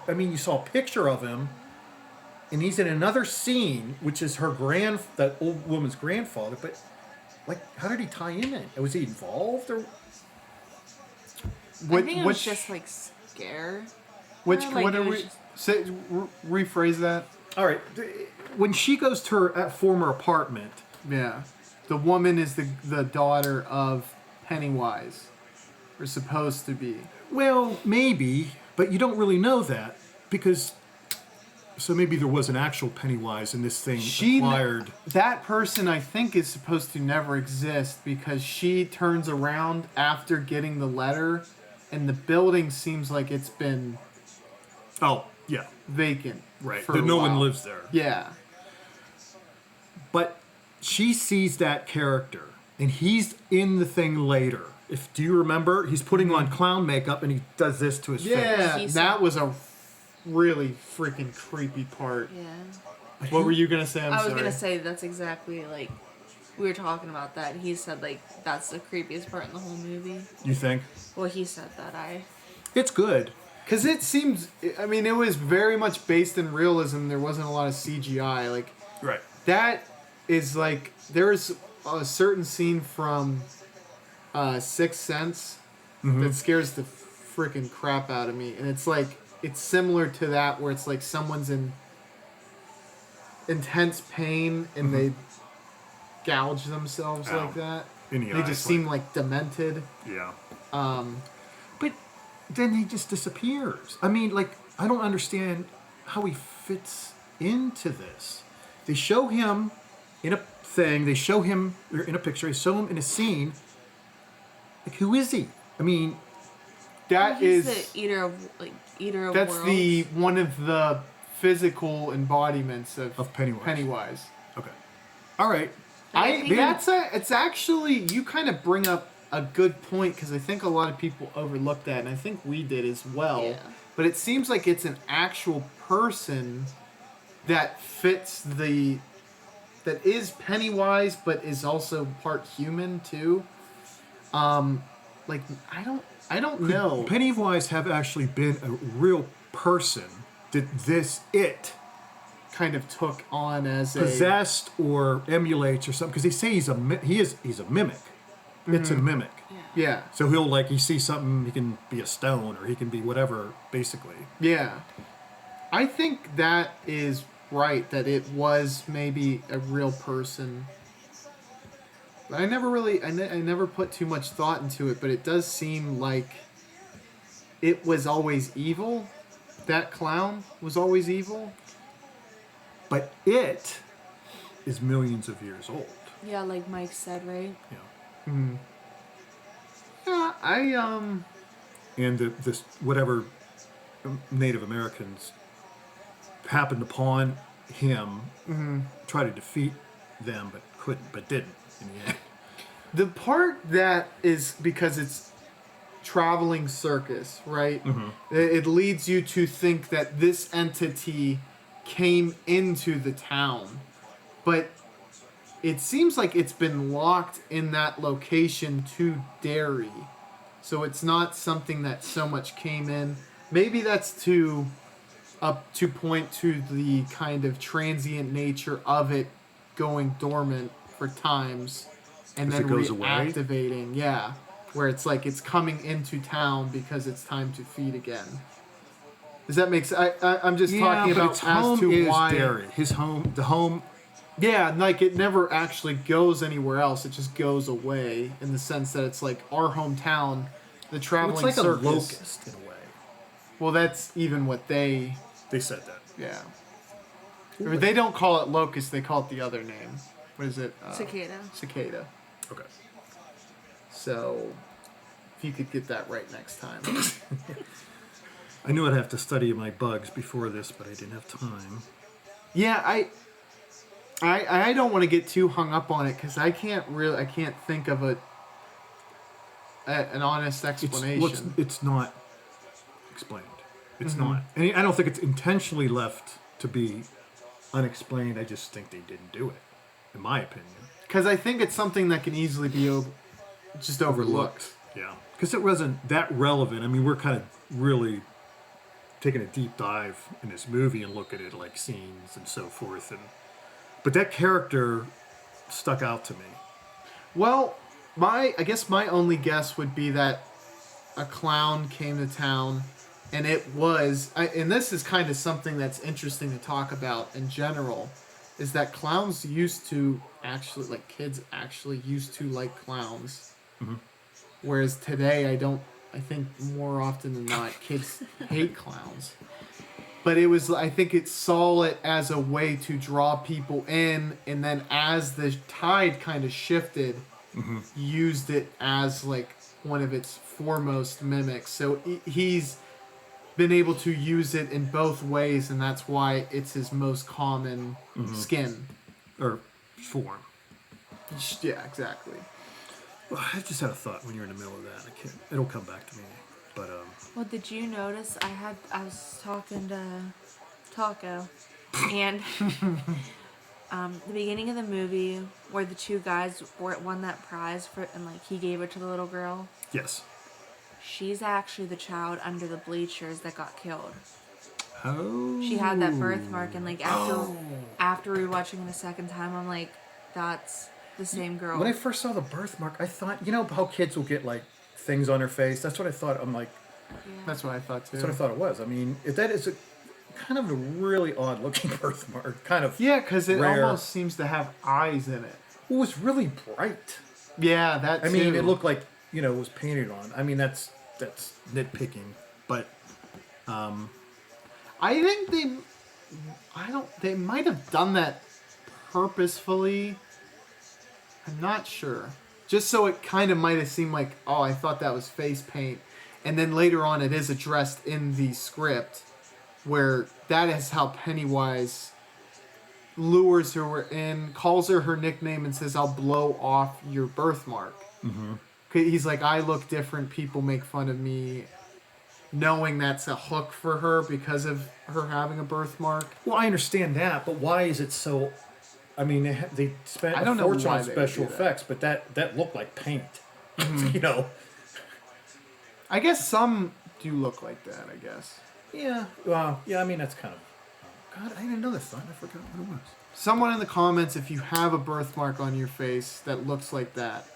you saw a picture of him, and he's in another scene, which is that old woman's grandfather. But how did he tie in it? Was he involved or? I think it was just scare. What are we? Rephrase that. All right. When she goes to her former apartment. Yeah. The woman is the daughter of Pennywise. Or supposed to be. Well, maybe. But you don't really know that. Because... So maybe there was an actual Pennywise and this thing acquired... That person, I think, is supposed to never exist. Because she turns around after getting the letter. And the building seems like it's been... Oh, yeah. Vacant. Right. No one lives there. Yeah. But she sees that character, and he's in the thing later. Do you remember? He's putting on clown makeup, and he does this to his face. Yeah, that was a really freaking creepy part. Yeah. What were you gonna say? I was gonna say that's exactly we were talking about that. He said that's the creepiest part in the whole movie. You think? Well, he said that. It's good. Because it seems, I mean, it was very much based in realism. There wasn't a lot of CGI. Right. That is there's a certain scene from Sixth Sense that scares the freaking crap out of me. And it's like, it's similar to that where it's like someone's in intense pain and they gouge themselves Ow. like that. In the They eyes, just seem like demented. Yeah. But then he just disappears. I mean, like, I don't understand how he fits into this. They show him in a thing. They show him in a picture. They show him in a scene. Like, who is he? I mean, He's the eater of that's worlds. the one of the physical embodiments of Pennywise. Okay. All right. It's actually, you kind of bring up a good point because I think a lot of people overlooked that, and I think we did as well. Yeah. But it seems like it's an actual person that fits that is Pennywise, but is also part human too. Like I don't know. Pennywise have actually been a real person that it Kind of took on as possessed or emulates or something, because they say he's a mimic. It's a mimic. Yeah. So he'll, like, he sees something, he can be a stone or he can be whatever, basically. Yeah. I think that is right, that it was maybe a real person. But I never really, I never put too much thought into it, but it does seem like it was always evil. That clown was always evil. But it is millions of years old. Yeah, like Mike said, right? Yeah. Yeah, And this whatever Native Americans happened upon him, try to defeat them, but couldn't, but didn't in the end. the part that is because it's traveling circus, right? It leads you to think that this entity came into the town, but it seems like it's been locked in that location to Derry, so it's not something that so much came in. Maybe that's to point to the kind of transient nature of it going dormant for times and then it goes away? reactivating. Yeah, where it's like it's coming into town because it's time to feed again. Does that make sense? I'm just talking but about its as home to is why. Derry. The home. Yeah, like it never actually goes anywhere else. It just goes away in the sense that it's like our hometown, the traveling It's like circus. a locust in a way. Well, that's even what they. They said that. Yeah. Or they don't call it locust. They call it the other name. What is it? Cicada. Cicada. Okay. So, if you could get that right next time. I knew I'd have to study my bugs before this, but I didn't have time. Yeah, I don't want to get too hung up on it because I can't think of an honest explanation. It's not explained. It's not. And I don't think it's intentionally left to be unexplained. I just think they didn't do it, in my opinion. Because I think it's something that can easily be just overlooked. Yeah. Because it wasn't that relevant. I mean, we're kind of really taking a deep dive in this movie and look at it like scenes and so forth. But that character stuck out to me. Well, I guess my only guess would be that a clown came to town, and it was, and this is kind of something that's interesting to talk about in general, is that clowns used to actually, like kids actually used to like clowns. Whereas today, I think more often than not, kids hate clowns. But I think it saw it as a way to draw people in, and then as the tide kind of shifted, used it as like one of its foremost mimics. So he's been able to use it in both ways, and that's why it's his most common skin. Or form. Yeah, exactly. Well, I just had a thought when you're in the middle of that. It'll come back to me. But Well, did you notice I was talking to Tacco, and the beginning of the movie where the two guys won that prize and like he gave it to the little girl. yes. She's actually the child under the bleachers that got killed. Oh. She had that birthmark, and like after rewatching it a second time, I'm like, that's the same girl. When I first saw the birthmark, I thought, you know how kids will get like things on their face? That's what I thought. I'm like, That's what I thought too. That's what I thought it was. I mean, that is kind of a really odd looking birthmark. Kind of Yeah, because it rare. almost seems to have eyes in it. It was really bright. Yeah, that too. I mean, it looked like, it was painted on. I mean, that's nitpicking, but I think they might have done that purposefully. I'm not sure. Just so it kind of might have seemed like, oh, I thought that was face paint. And then later on it is addressed in the script where that is how Pennywise lures her in, calls her nickname and says, I'll blow off your birthmark. Mm-hmm. He's like, I look different, people make fun of me, knowing that's a hook for her because of her having a birthmark. Well, I understand that, but why is it so... I mean, they spent a fortune on special effects, but that looked like paint. Mm-hmm. I guess some do look like that, I guess. Yeah. Well, yeah, I mean, that's kind of... God, I had another thought. I forgot what it was. Someone in the comments, if you have a birthmark on your face that looks like that,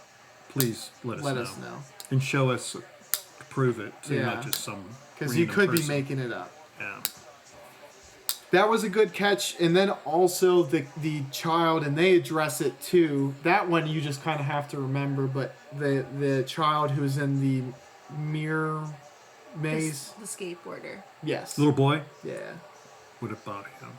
please let us know. And show us, prove it, so not just some... Because you could be making it up. Yeah. That was a good catch, and then also the child, and they address it too. That one you just kind of have to remember, but the child who's in the mirror maze, the skateboarder. Yes, little boy. Yeah. What about him?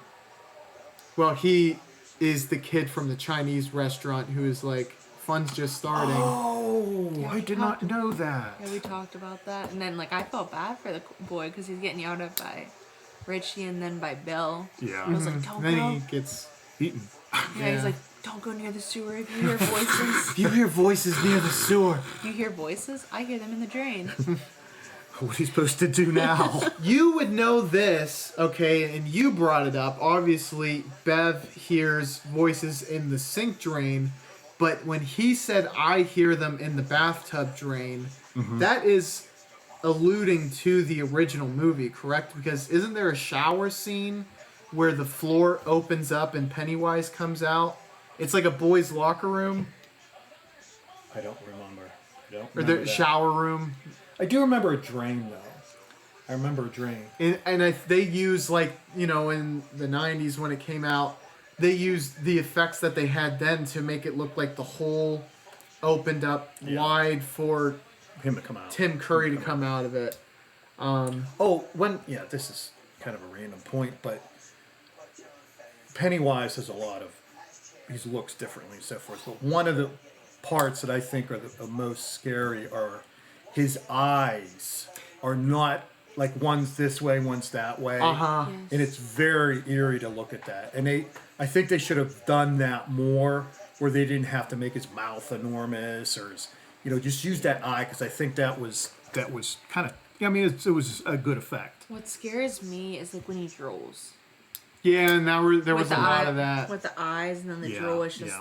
Well, he is the kid from the Chinese restaurant who is like, fun's just starting. Oh, Yeah, I did not know that. Yeah, we talked about that, and then I felt bad for the boy because he's getting yelled at by Richie and then by Bill. Yeah. I was like, don't Then go. he gets eaten. Yeah, he's like, don't go near the sewer if you hear voices. If you hear voices near the sewer. You hear voices? I hear them in the drain. What are you supposed to do now? You would know this, okay, and you brought it up. Obviously, Bev hears voices in the sink drain, but when he said, I hear them in the bathtub drain, that is alluding to the original movie, correct? Because isn't there a shower scene where the floor opens up and Pennywise comes out? It's like a boys' locker room. I don't remember. Or the shower room. I do remember a drain, though. I remember a drain. And they use, in the 90s when it came out, they used the effects that they had then to make it look like the hole opened up wide for him to come out. Tim Curry to come out of it. This is kind of a random point, but Pennywise has a lot of... He looks differently and so forth. But one of the parts that I think are the most scary are his eyes are not like one's this way, one's that way. Uh-huh. Yes. And it's very eerie to look at that. And I think they should have done that more, where they didn't have to make his mouth enormous or just use that eye, because I think that was kind of... I mean, it was a good effect. What scares me is when he drools. Yeah, and there was a lot of that. With the eyes, and then the drool is just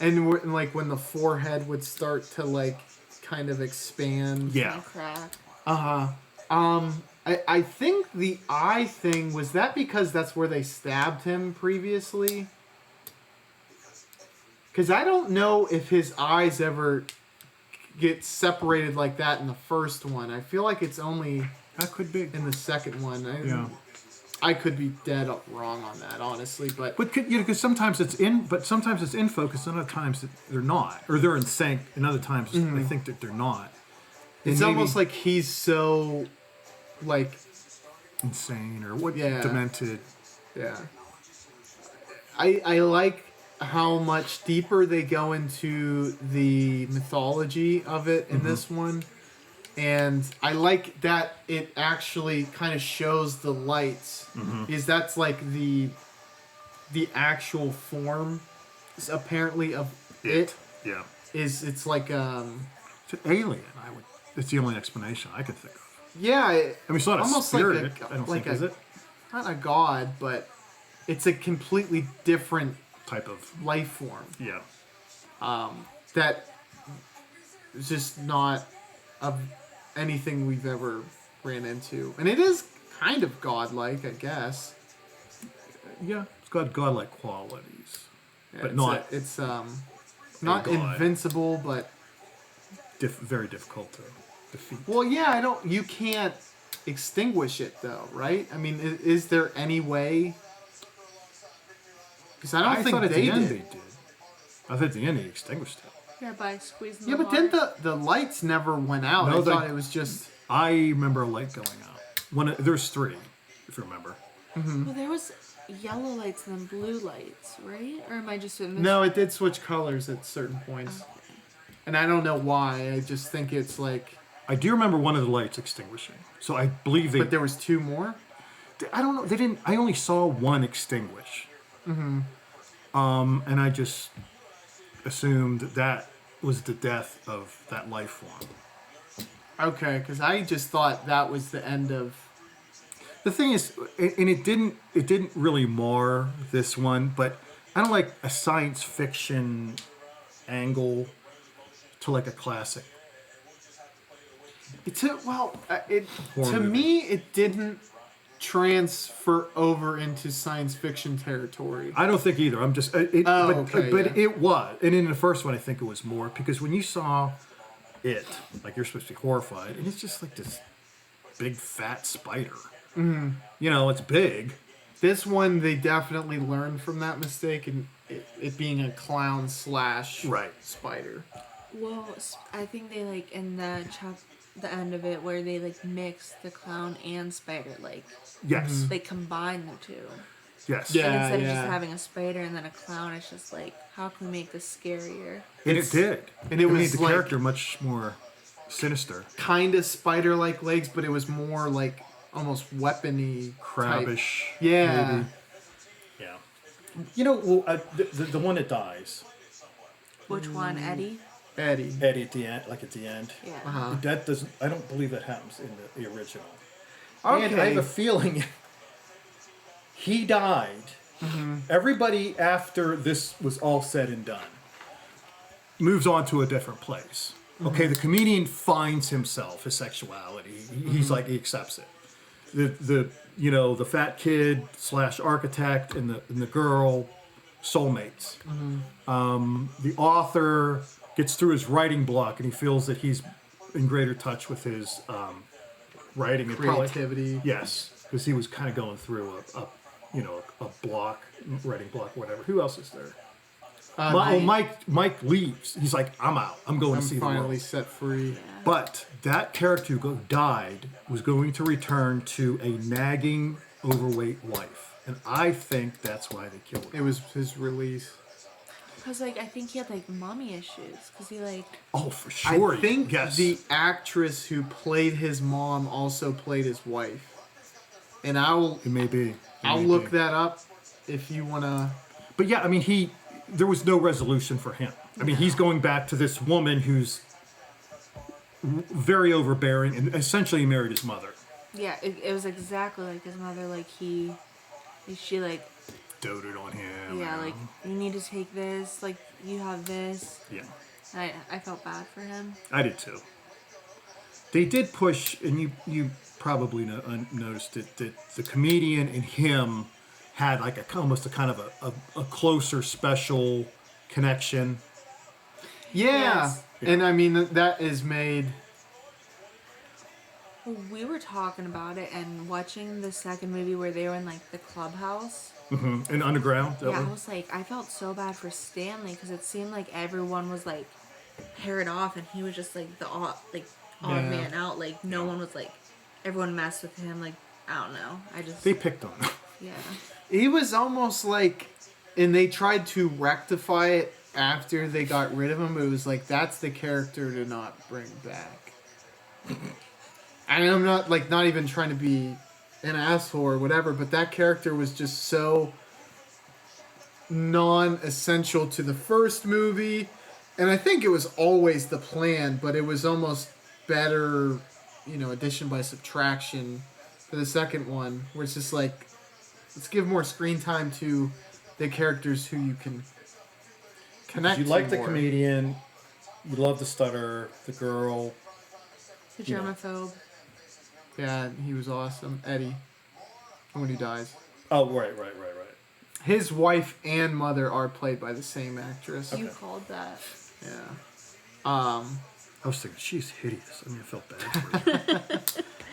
And when the forehead would start to kind of expand. Yeah. and crack. I think the eye thing, was that because that's where they stabbed him previously? Because I don't know if his eyes ever get separated like that in the first one. I feel like it's only That could be. in the second one. Yeah. I could be dead wrong on that, honestly, but Because sometimes it's in focus, and other times they're not, or they're in sync, and other times I think that they're not. it's almost like he's so insane or Yeah. demented. yeah. I like how much deeper they go into the mythology of it in this one. And I like that it actually kind of shows the lights. Because that's the actual form, apparently, of it. Yeah. It's like It's an alien. It's the only explanation I could think of. yeah. I mean, it's not almost a spirit. like I don't like think, is it? Not a god, but it's a completely different Type of... life form. Yeah. That is just not of anything we've ever ran into. And it is kind of godlike, I guess. Yeah. It's got godlike qualities. Yeah, But not... It's not God. invincible, but very difficult to defeat. Well, yeah, you can't extinguish it though, right? I mean, is there any way? Because I don't think thought at they the end did. they did. I thought at the end they extinguished it. Yeah, by squeezing Yeah, the but then water. the lights never went out. No, I they- thought it was just. I remember a light going out. There's 3, if you remember. Well, there was yellow lights and then blue lights, right? Or am I just in this? No, it did switch colors at certain points, and I don't know why. I just think it's like. I do remember one of the lights extinguishing. So I believe they. But there was 2 more. I don't know. They didn't. I only saw one extinguish. And I just assumed that was the death of that life form. Okay, because I just thought that was the end of. The thing is, and it didn't really mar this one, but I don't like a science fiction angle to like a classic. To Horror movie. me, it didn't transfer over into science fiction territory. I don't think either. I'm just, but yeah. it was, and in the first one, I think it was more because when you saw it, like you're supposed to be horrified, and it's just like this big fat spider. Mm-hmm. You know, it's big. This one, they definitely learned from that mistake, and it being a clown / Right. spider. Well, I think they like in the end of it where they like mix the clown and spider, like Yes. they combine the two. Yes. Yeah. Like, instead of just having a spider and then a clown, it's just like, how can we make this scarier? And it did. And it was made the like- character much more sinister. Kind of spider-like legs, but it was more like almost weapony, Crabbish. type. Yeah. Maybe. Yeah. You know, well, the one that dies, Which one, Eddie? Eddie. Eddie at the end, like at the end. Yeah. Uh-huh. That doesn't. I don't believe that happens in the original. Okay. And I have a feeling he died. Mm-hmm. Everybody after this was all said and done moves on to a different place. Okay, Mm-hmm. the comedian finds himself, his sexuality. He's like he accepts it. The fat kid / architect and the girl, soulmates. The author gets through his writing block and he feels that he's in greater touch with his writing and Creativity. yes, because he was kind of going through a block, writing block, whatever. Who else is there? Mike leaves. He's like, I'm out. I'm going I'm to see the finally world. set free. But that character who died was going to return to a nagging, overweight wife. And I think that's why they killed It him. was his release. Because like I think he had like mommy issues. Because he like Oh, for sure. I think yes. the actress who played his mom also played his wife. And It may be. I'll look that up if you want to. But yeah, I mean, there was no resolution for him. I mean, he's going back to this woman who's very overbearing and essentially married his mother. yeah, it was exactly like his mother. Like she like Doted on him. yeah, like you need to take this. Like you have this. Yeah. And I felt bad for him. I did too. They did push, and you probably noticed it, that the comedian and him had like almost a kind of a closer special connection. Yeah. Yes. And I mean, that is made. Well, we were talking about it and watching the second movie where they were in like the clubhouse. In Underground. That Yeah, I one? was like, I felt so bad for Stanley because it seemed like everyone was like paired off and he was just like the odd Yeah. man out. Like no one was like, everyone messed with him. Like I don't know. I just They picked on him. yeah. He was almost like. And they tried to rectify it after they got rid of him, but it was like, that's the character to not bring back. And I'm not even trying to be an asshole or whatever, but that character was just so non-essential to the first movie. And I think it was always the plan, but it was almost better, addition by subtraction for the second one, where it's just like, let's give more screen time to the characters who you can connect You to like the more. comedian. You love the stutter, the girl. The Yeah. germaphobe. Yeah, he was awesome. Eddie. The one who dies. Oh, right. His wife and mother are played by the same actress. You called that. Yeah. I I was thinking, she's hideous. I mean, I felt bad for her.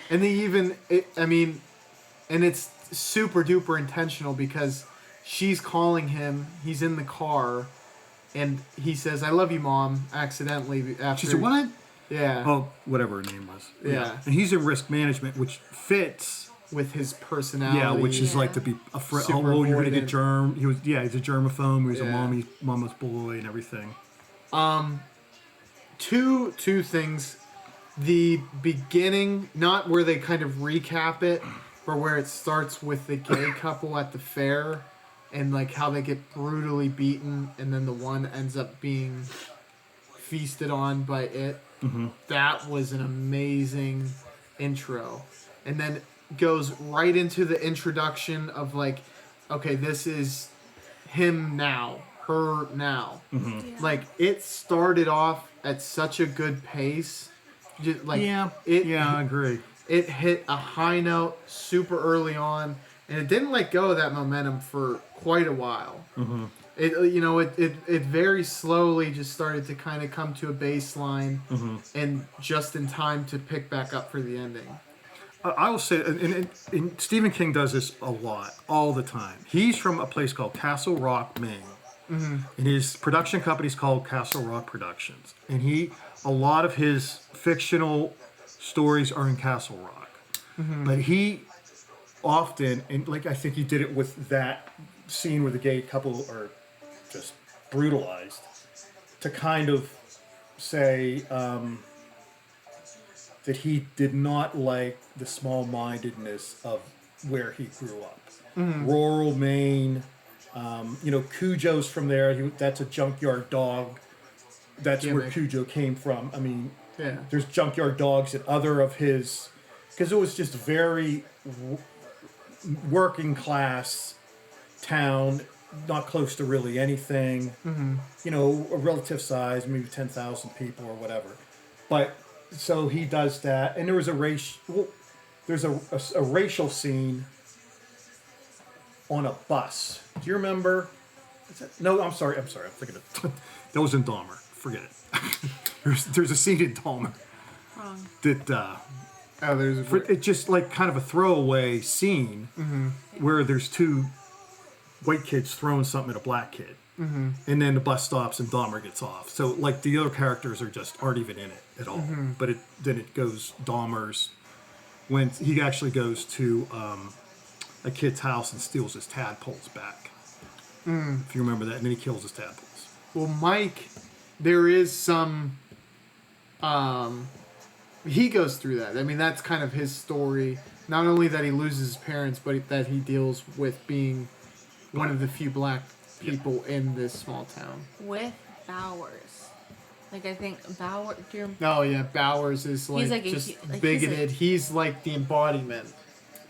And and it's super duper intentional because she's calling him. He's in the car, and he says, "I love you, Mom," accidentally. After She said, what? Yeah. Oh, whatever her name was. Yeah. And he's in risk management, which fits. With his personality. Yeah, which is Yeah. like to be afraid. Super Oh, you're going to get avoidant. He's a germaphobe. He was a Yeah. mama's boy and everything. Two things. The beginning, not where they kind of recap it, but where it starts with the gay couple at the fair and like how they get brutally beaten and then the one ends up being feasted on by it. Mm-hmm. That was an amazing intro. And then goes right into the introduction of like, okay, this is him now, her now. Mm-hmm. Yeah. Like it started off at such a good pace. Just, like I agree. it hit a high note super early on, and it didn't let go of that momentum for quite a while. Mm-hmm. It very slowly just started to kind of come to a baseline, Mm-hmm. and just in time to pick back up for the ending. I will say, and Stephen King does this a lot, all the time. He's from a place called Castle Rock, Maine. Mm-hmm. And his production company is called Castle Rock Productions. And a lot of his fictional stories are in Castle Rock. Mm-hmm. But he often, and like I think he did it with that scene where the gay couple are just brutalized, to kind of say that he did not like the small-mindedness of where he grew up. Mm-hmm. Rural Maine, Cujo's from there. That's a junkyard dog. That's where Cujo came from. I mean, there's junkyard dogs at other of his... Because it was just very working class town, not close to really anything. Mm-hmm. A relative size, maybe 10,000 people or whatever. But... So he does that, and there was there's a racial scene on a bus. Do you remember? No, I'm sorry. I'm thinking of that was in Dahmer. Forget it. there's a scene in Dahmer Wrong. that it's just like kind of a throwaway scene where there's two white kids throwing something at a black kid. Mm-hmm. And then the bus stops and Dahmer gets off. So like the other characters aren't even in it at all. Mm-hmm. But then it goes Dahmer's when he actually goes to a kid's house and steals his tadpoles back. If you remember that, and then he kills his tadpoles. Well, Mike, there is some. He goes through that. I mean, that's kind of his story. Not only that he loses his parents, but that he deals with being one of the few black people in this small town. With Bowers. Like, I think Bowers... Oh, yeah, Bowers is like just bigoted. He's like the embodiment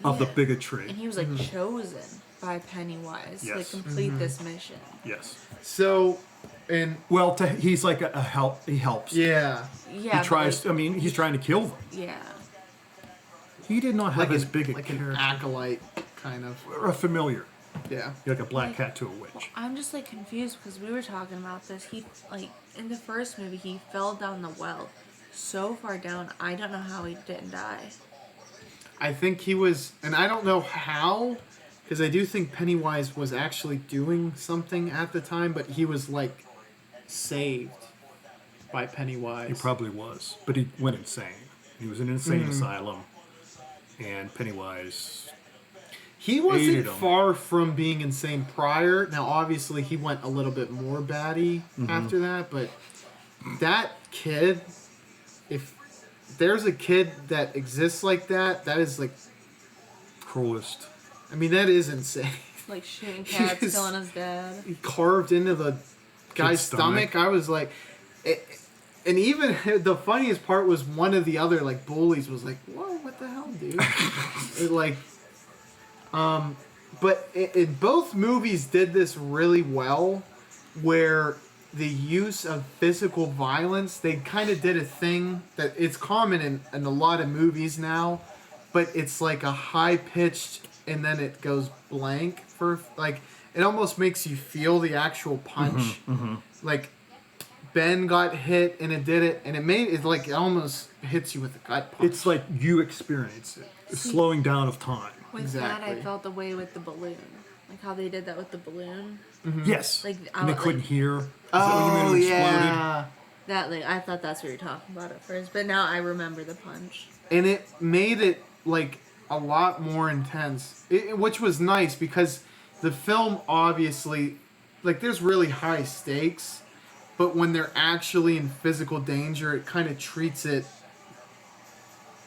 of the bigotry. And he was like chosen by Pennywise to like, complete this mission. Yes. So, and... Well, he's like a help. He helps. Yeah. He tries... he's trying to kill them. Yeah. He did not have as big a like character. An acolyte, kind of. Or a familiar. Yeah. Like a black cat to a witch. Well, I'm just like confused because we were talking about this. He like in the first movie he fell down the well so far down. I don't know how he didn't die. I think he was, and I don't know how, because I do think Pennywise was actually doing something at the time, but he was like saved by Pennywise. He probably was, but he went insane. He was in an insane asylum, and Pennywise. He wasn't far from being insane prior. Now, obviously, he went a little bit more batty after that, but that kid, if there's a kid that exists like that, that is like... Cruelest. I mean, that is insane. Like shooting cats, killing his dad. He carved into the guy's stomach. I was like... And even the funniest part was one of the other like bullies was like, whoa, what the hell, dude? But both movies did this really well, where the use of physical violence, they kind of did a thing that it's common in a lot of movies now, but it's like a high-pitched and then it goes blank for, like, it almost makes you feel the actual punch. Like, Ben got hit and it did it, and it like it almost hits you with a gut punch. It's like you experience it. The slowing down of time. With that, I Exactly. felt the way with the balloon. Like how they did that with the balloon. Yes. Like, and they like- couldn't hear. Is that what you mean when it exploded? yeah. That, like, I thought that's what you were talking about at first, but now I remember the punch. And it made it like a lot more intense, which was nice because the film obviously, like, there's really high stakes, but when they're actually in physical danger, it kind of treats it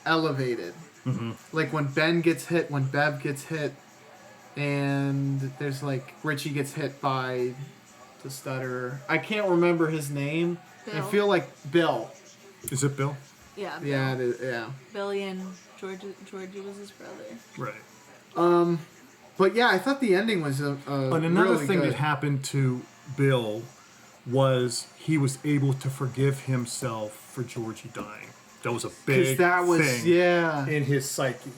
elevated. Mm-hmm. Like when Ben gets hit, when Bev gets hit, and there's like Richie gets hit by the stutterer. I can't remember his name. I Bill. feel like Bill. Is it Bill? Yeah. Yeah, it is, yeah. Billy and Georgie was his brother. Right. But yeah, I thought the ending was And another really thing good. that happened to Bill was he was able to forgive himself for Georgie dying. That was a big that was thing yeah. in his psyche.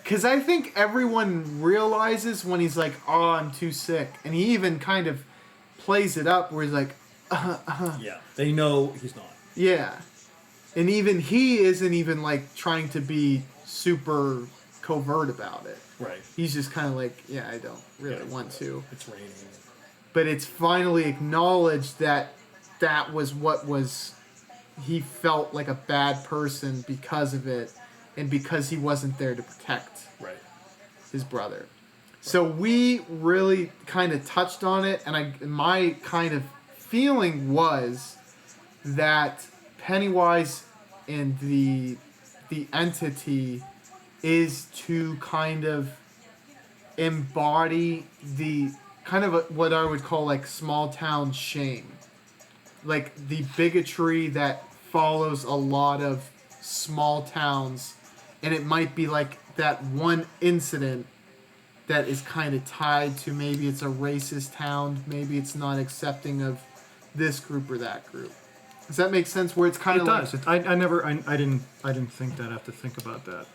Because I think everyone realizes when he's like, "Oh, I'm too sick," and he even kind of plays it up where he's like, Yeah. They know he's not. "Yeah," and even he isn't even like trying to be super covert about it. Right. He's just kind of like, "Yeah, I don't really want to," It's raining. but it's finally acknowledged that that was what was. He felt like a bad person because of it, and because he wasn't there to protect Right. his brother. So we really kind of touched on it, and my kind of feeling was that Pennywise and the entity is to kind of embody the kind of what I would call like small town shame, like the bigotry that follows a lot of small towns, and it might be like that one incident that is kind of tied to maybe it's a racist town, maybe it's not accepting of this group or that group. Does that make sense? Where it's kind It of like does. I didn't think that. I have to think about that.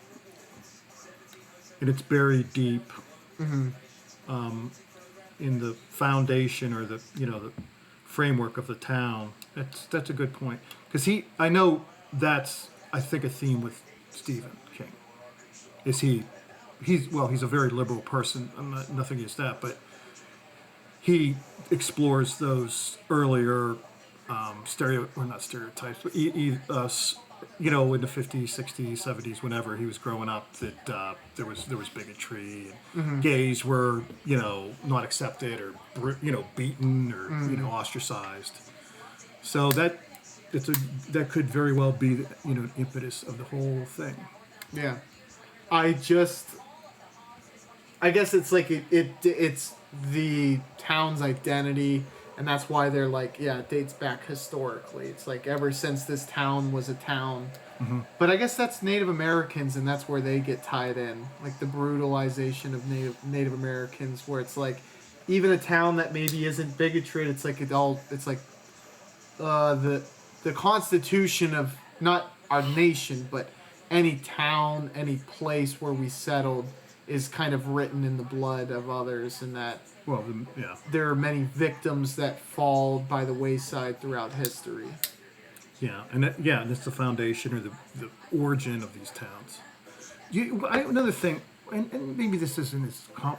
And it's buried deep in the foundation or the framework of the town. That's a good point. Because I know that's I think a theme with Stephen King. He's a very liberal person. I'm not nothing against that, but he explores those earlier not stereotypes, but in the 50s, 60s, 70s, whenever he was growing up, that there was bigotry and gays were not accepted or beaten or ostracized. So that could very well be an impetus of the whole thing. yeah. I guess it's like it's the town's identity, and that's why they're like, yeah, it dates back historically. It's like ever since this town was a town. But I guess that's Native Americans, and that's where they get tied in, like the brutalization of Native Americans, where it's like even a town that maybe isn't bigotry, it's like it's like the constitution of not our nation, but any town, any place where we settled is kind of written in the blood of others, and that there are many victims that fall by the wayside throughout history. Yeah, and that's the foundation or the origin of these towns. Another thing, and maybe this isn't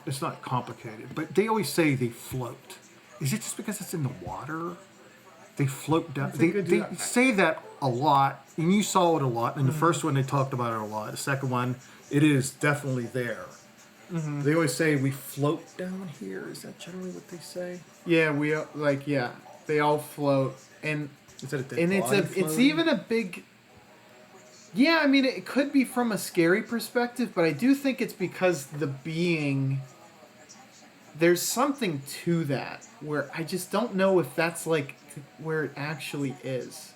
it's not complicated, but they always say they float. Is it just because it's in the water? They float down. They say that a lot, and you saw it a lot. In the first one, they talked about it a lot. The second one, it is definitely there. They always say we float down here. Is that generally what they say? Yeah, they all float, and Is that a dead and body it's floating? even a big. Yeah, I mean, it could be from a scary perspective, but I do think it's because the being. There's something to that where I just don't know if that's like where it actually is.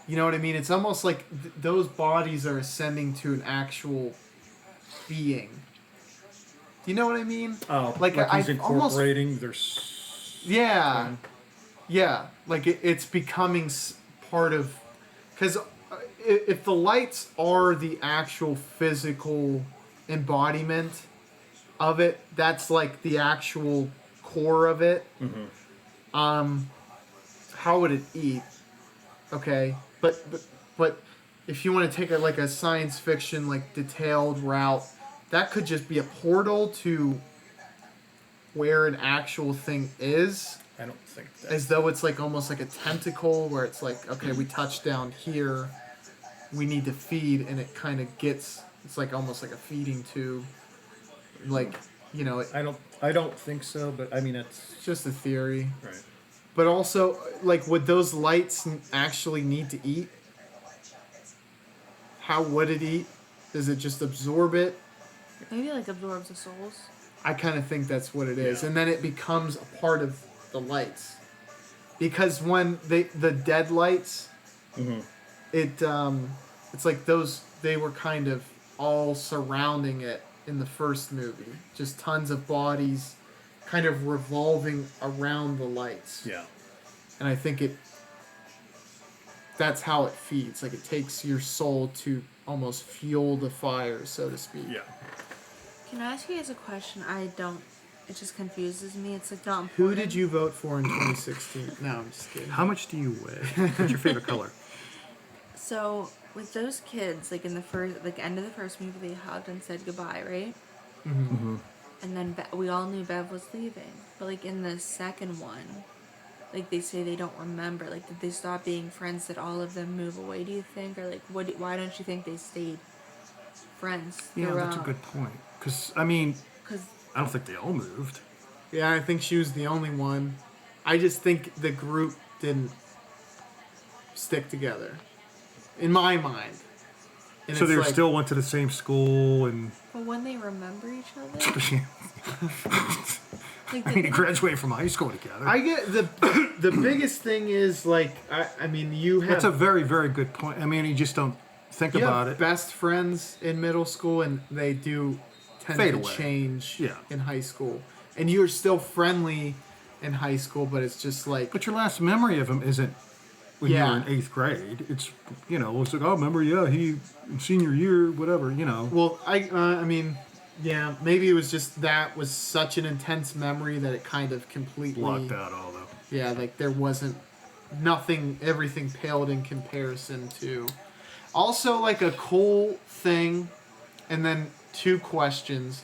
You know what I mean? It's almost like those bodies are ascending to an actual being. Do you know what I mean? Oh, like he's I incorporating their. Yeah, yeah. Like it's becoming part of, because if the lights are the actual physical embodiment of it, that's like the actual core of it. how would it eat? Okay, but if you want to take like a science fiction like detailed route, that could just be a portal to where an actual thing is. I don't think that. As though it's like almost like a tentacle where it's like, okay, we touched down here, we need to feed, and it kind of gets, it's like almost like a feeding tube. Like, you know, I don't think so, but I mean it's it's just a theory. right. But also, like, would those lights actually need to eat? How would it eat? Does it just absorb it? Maybe like absorbs the souls. I kind of think that's what it is. Yeah. And then it becomes a part of the lights. Because when the dead lights, it's like they were kind of all surrounding it in the first movie. Just tons of bodies kind of revolving around the lights. Yeah. And I think that's how it feeds. Like, it takes your soul to almost fuel the fire, so to speak. Yeah. Can I ask you guys a question? It just confuses me. It's like not important. Who did you vote for in 2016? No, I'm just kidding. How much do you weigh? What's your favorite color? So with those kids, like in the first, like end of the first movie, they hugged and said goodbye, right? Mm-hmm. And then we all knew Bev was leaving. But like in the second one, like they say they don't remember. Like, did they stop being friends? Did all of them move away? Do you think, or like why don't you think they stayed friends? Yeah, that's a good point. Because I mean, Because I don't think they all moved. Yeah, I think she was the only one. I just think the group didn't stick together. In my mind. And So it's they like, still went to the same school and. but when they remember each other, like I mean, they graduated from high school together. I get the biggest thing is like I mean you have That's a very, very good point. I mean, you just don't think you about have it. best friends in middle school and they do tend Fade to away. change Yeah. in high school. And you're still friendly in high school, but it's just like But your last memory of him isn't when you Yeah. were in 8th grade. It's, it's like, oh, remember, yeah, he, in senior year, whatever, Well, I mean, yeah, maybe it was just that was such an intense memory that it kind of completely Blocked out all though. Yeah, like there wasn't nothing, everything paled in comparison to. Also, like a cool thing, and then 2 questions,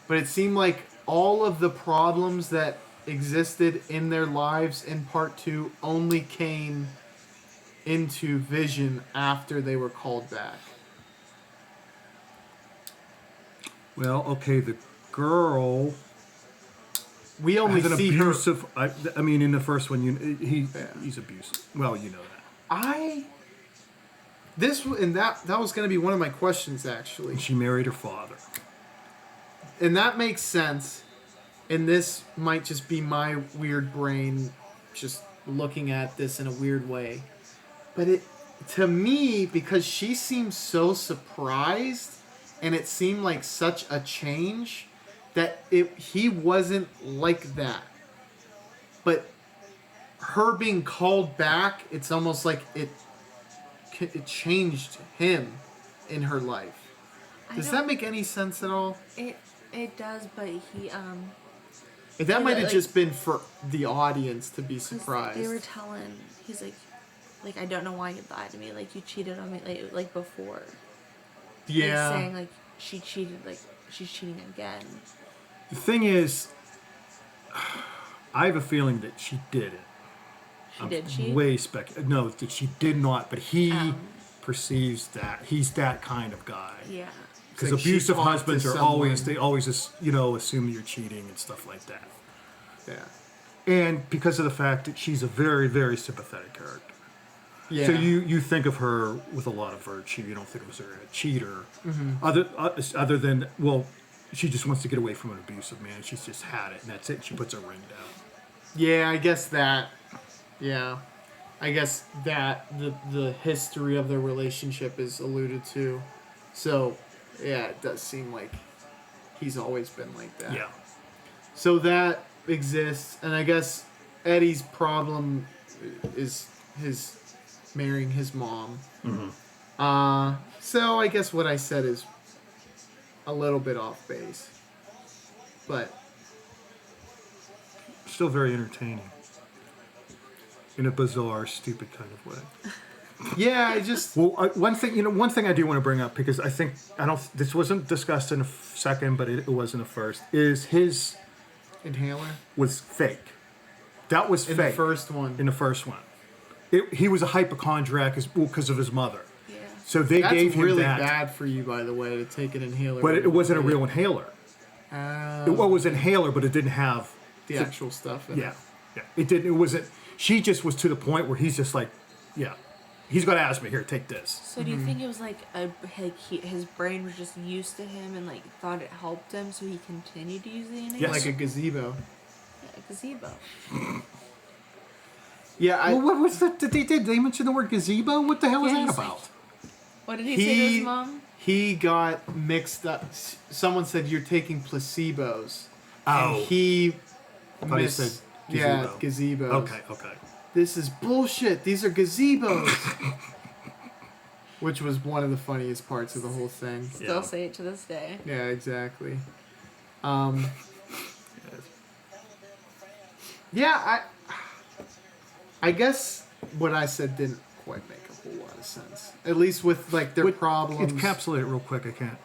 but it seemed like all of the problems that existed in their lives in part 2 only came into vision after they were called back. Well, okay, the girl We only has an see her. abusive. I mean, in the first one, he's abusive. Well, you know that. That was going to be one of my questions actually. And she married her father. And that makes sense. And this might just be my weird brain just looking at this in a weird way. But to me, because she seems so surprised and it seemed like such a change that he wasn't like that. But her being called back, it's almost like it changed him in her life. Does that make any sense at all? it does, but he That might have like- just been for the audience to be 'cause surprised. they were telling, he's like I don't know why you lied to me, like you cheated on me like before. Yeah. Like saying like she cheated, like she's cheating again. The thing is, I have a feeling that she did it. She did cheat. Way no, that she did not. But he perceives that he's that kind of guy. Yeah. Because Like she abusive talked to husbands are someone. always assume you're cheating and stuff like that. Yeah. And because of the fact that she's a very, very sympathetic character. Yeah. So you think of her with a lot of virtue. You don't think of her as a cheater. Mm-hmm. Other than, well, she just wants to get away from an abusive man. She's just had it, and that's it. She puts her ring down. Yeah, I guess that. Yeah. I guess that the history of their relationship is alluded to. So, yeah, it does seem like he's always been like that. Yeah. So that exists, and I guess Eddie's problem is his marrying his mom. Mm-hmm. So I guess what I said is a little bit off base, but Still very entertaining. in a bizarre, stupid kind of way. Yeah, I just Well, one thing I do want to bring up, because this wasn't discussed in the second, but it was in the first, is his inhaler was fake. That was in fake. the first one. In the first one. He was a hypochondriac because of his mother. Yeah. So they That's gave him really that. bad for you, by the way, to take an inhaler. But it wasn't a real inhaler. It was an inhaler, but it didn't have the actual stuff in it. Yeah. It didn't. It wasn't. She just was to the point where he's just like, yeah, he's got asthma. Here, take this. So do you think it was like his brain was just used to him and like thought it helped him, so he continued to use the inhaler? Yes. Like a gazebo. Yeah, a gazebo. Yeah, Well, what was that? Did they mention the word gazebo? What the hell was Yeah, that he's like- about? What did he say to his mom? He got mixed up. Someone said you're taking placebos. Oh. And he I thought he said yeah, gazebo. gazebos. Okay. This is bullshit. These are gazebos. Which was one of the funniest parts of the whole thing. Still say it to this day. Yeah, exactly. Yeah, I guess what I said didn't quite make a whole lot of sense. At least with like their problems. Encapsulate it real quick. I can't.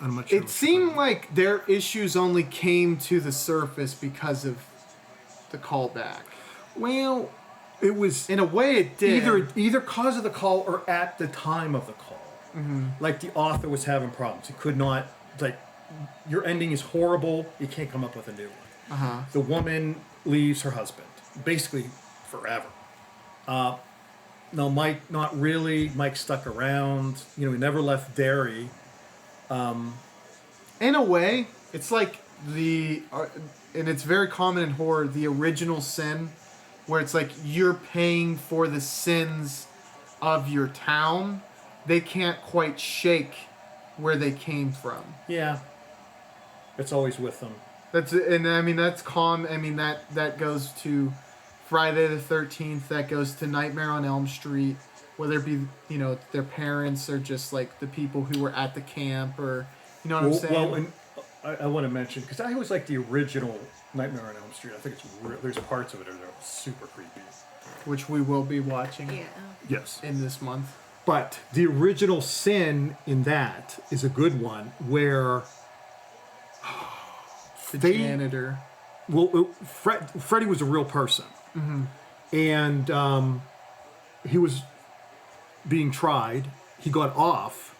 I'm not sure. It seemed like their issues only came to the surface because of the callback. Well, it was In a way, it did. either cause of the call or at the time of the call. Mm-hmm. Like the author was having problems. He could not, like, your ending is horrible. You can't come up with a new one. Uh-huh. The woman leaves her husband, basically forever. No, Mike, not really. Mike stuck around. He never left Derry. In a way, it's like and it's very common in horror, the original sin, where it's like you're paying for the sins of your town. They can't quite shake where they came from. Yeah. It's always with them. That's that goes to Friday the 13th. That goes to Nightmare on Elm Street. Whether it be their parents or just like the people who were at the camp, or you know what I'm saying. Well, and I want to mention, because I always like the original Nightmare on Elm Street. I think there's parts of it that are super creepy. Which we will be watching Yeah. Yes. in this month. But the original sin in that is a good one, where The They- janitor. well, Freddy was a real person, and he was being tried. He got off,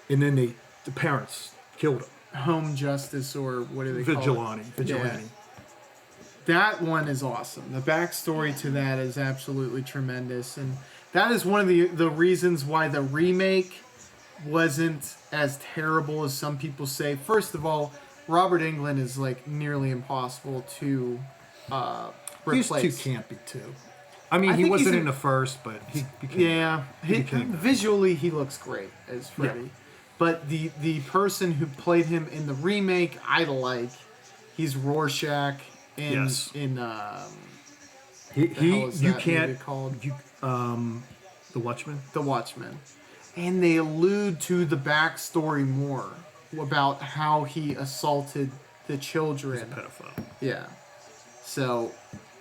and then the parents killed him. Home justice, or what do they call Vigilante. it? Yeah. That one is awesome. The backstory to that is absolutely tremendous, and that is one of the reasons why the remake wasn't as terrible as some people say. First of all, Robert Englund is like nearly impossible to He's replace. too campy too. I mean, I he think wasn't he's in the first, but he became. Yeah, became that. visually he looks great as Freddy. Yeah. But the person who played him in the remake, I like. He's Rorschach in Yes. in He the hell is you that can't movie called? The Watchmen. The Watchmen. And they allude to the backstory more about how he assaulted the children. Pedophile. Yeah. So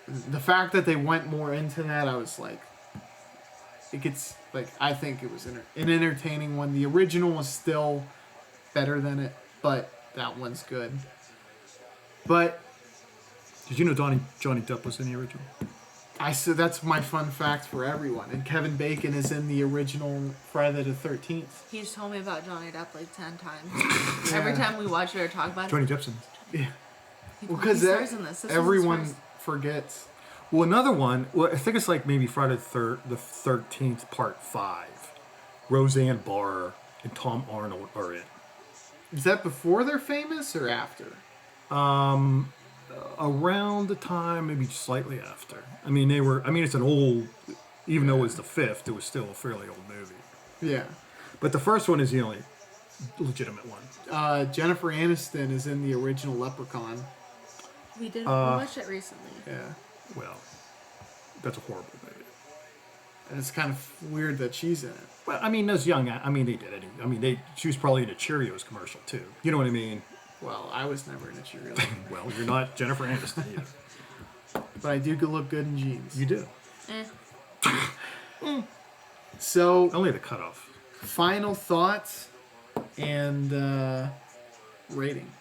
the fact that they went more into that, I was like, it gets like, I think it was an entertaining one. The original was still better than it, but that one's good. But Did you know Johnny Depp was in the original? I said that's my fun fact for everyone. And Kevin Bacon is in the original Friday the 13th. He's told me about Johnny Depp like 10 times. Every time we watch it or talk about Johnny it, Depp's in. Yeah. he Because stars in this. This everyone one's forgets. Well, another one. Well, I think it's like maybe Friday the 13th, Part 5. Roseanne Barr and Tom Arnold are in. Is that before they're famous or after? Around the time, maybe slightly after. I mean, they were. I mean, it's an old. Even though it was the 5th, it was still a fairly old movie. Yeah. But the first one is the only legitimate one. Jennifer Aniston is in the original Leprechaun. We watched it recently. Yeah. Well, that's a horrible movie. And it's kind of weird that she's in it. Well, I mean, those young. I mean, they did it. I mean, she was probably in a Cheerios commercial too. You know what I mean? Well, I was never in a Cheerios. Well, you're not Jennifer Aniston either. But I do look good in jeans. You do. So, Only the cutoff. final thoughts and rating.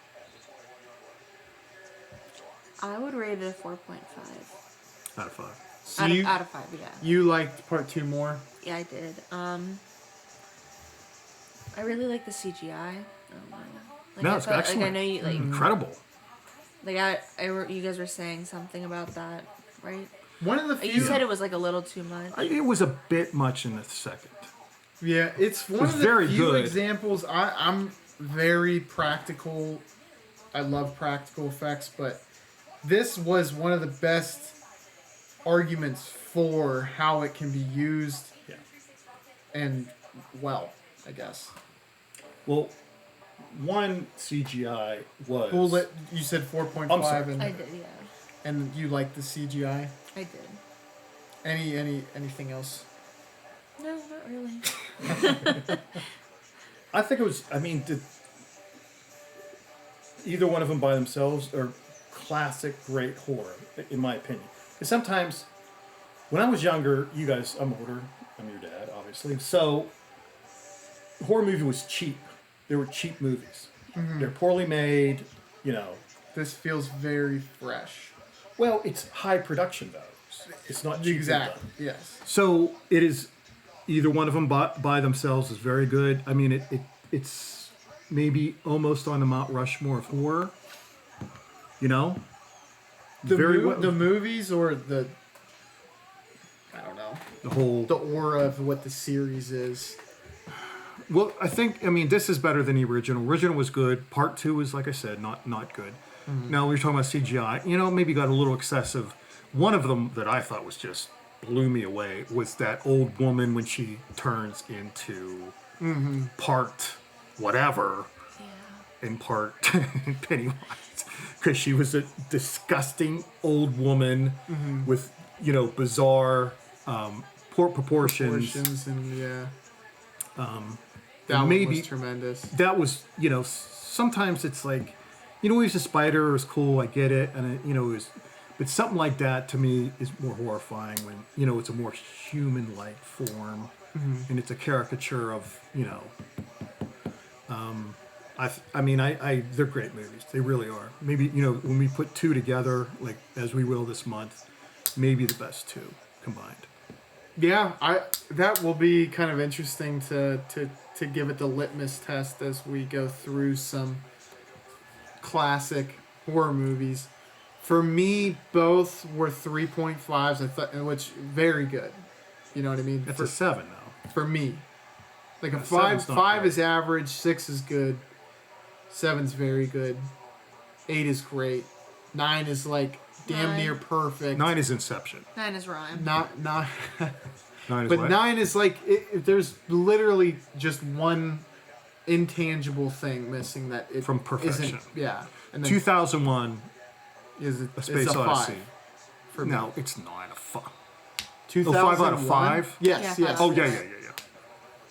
I would rate it a 4.5. Out of 5. So Out of 5, yeah. you liked part 2 more? Yeah, I did. I really like the CGI. Like, No, I it's thought, excellent. Like, I know you, like, Incredible. you guys were saying something about that, right? One of the few. You said it was, like, a little too much. It was a bit much in the second. Yeah, it's one was of the very few good. examples. I'm very practical. I love practical effects, but this was one of the best arguments for how it can be used Yeah. and well, I guess. Well, one CGI was. Well, you said 4.5, I'm sorry. and I did, yeah. and you like the CGI. I did. Anything else? No, not really. I think it was. I mean, either one of them by themselves are classic great horror, in my opinion. Because sometimes, when I was younger, you guys, I'm older. I'm your dad, obviously. So, horror movie was cheap. They were cheap movies. They're poorly made. You know. This feels very fresh. Well, it's high production values. It's not cheap. Exactly. Yes. So it is. Either one of them by themselves is very good. I mean, it's maybe almost on the Mount Rushmore of horror. You know, The movies or the I don't know, the aura of what the series is. Well, I mean, this is better than the original. Original was good. Part 2 was, like I said, not good. Now we were talking about CGI. You know, maybe got a little excessive. One of them that I thought was just blew me away was that old woman when she turns into part whatever in part Pennywise, because she was a disgusting old woman with bizarre poor proportions. And That one maybe was tremendous. that was sometimes it's like he's a spider, it was cool, I get it, and it was. But something like that to me is more horrifying when it's a more human-like form, and it's a caricature of they're great movies. They really are. Maybe when we put 2 together, like as we will this month, maybe the best 2 combined. Yeah, that will be kind of interesting to give it the litmus test as we go through some classic horror movies. For me, both were 3.5s. I thought, which very good. You know what I mean? That's a 7 though. For me, like a 7's not 5 great. is average, 6 is good, 7's very good, 8 is great, 9 is like damn 9. near perfect. 9 is Inception. 9 is rhyme. Not 9 is but what? 9 is like there's literally just one intangible thing missing that it From perfection. isn't. Yeah, and then 2001, is A Space it's a Odyssey. 5 for me. No, it's not a 5. 2001? 5 out of 5? Yes, Yeah, yes. 5. Oh yeah.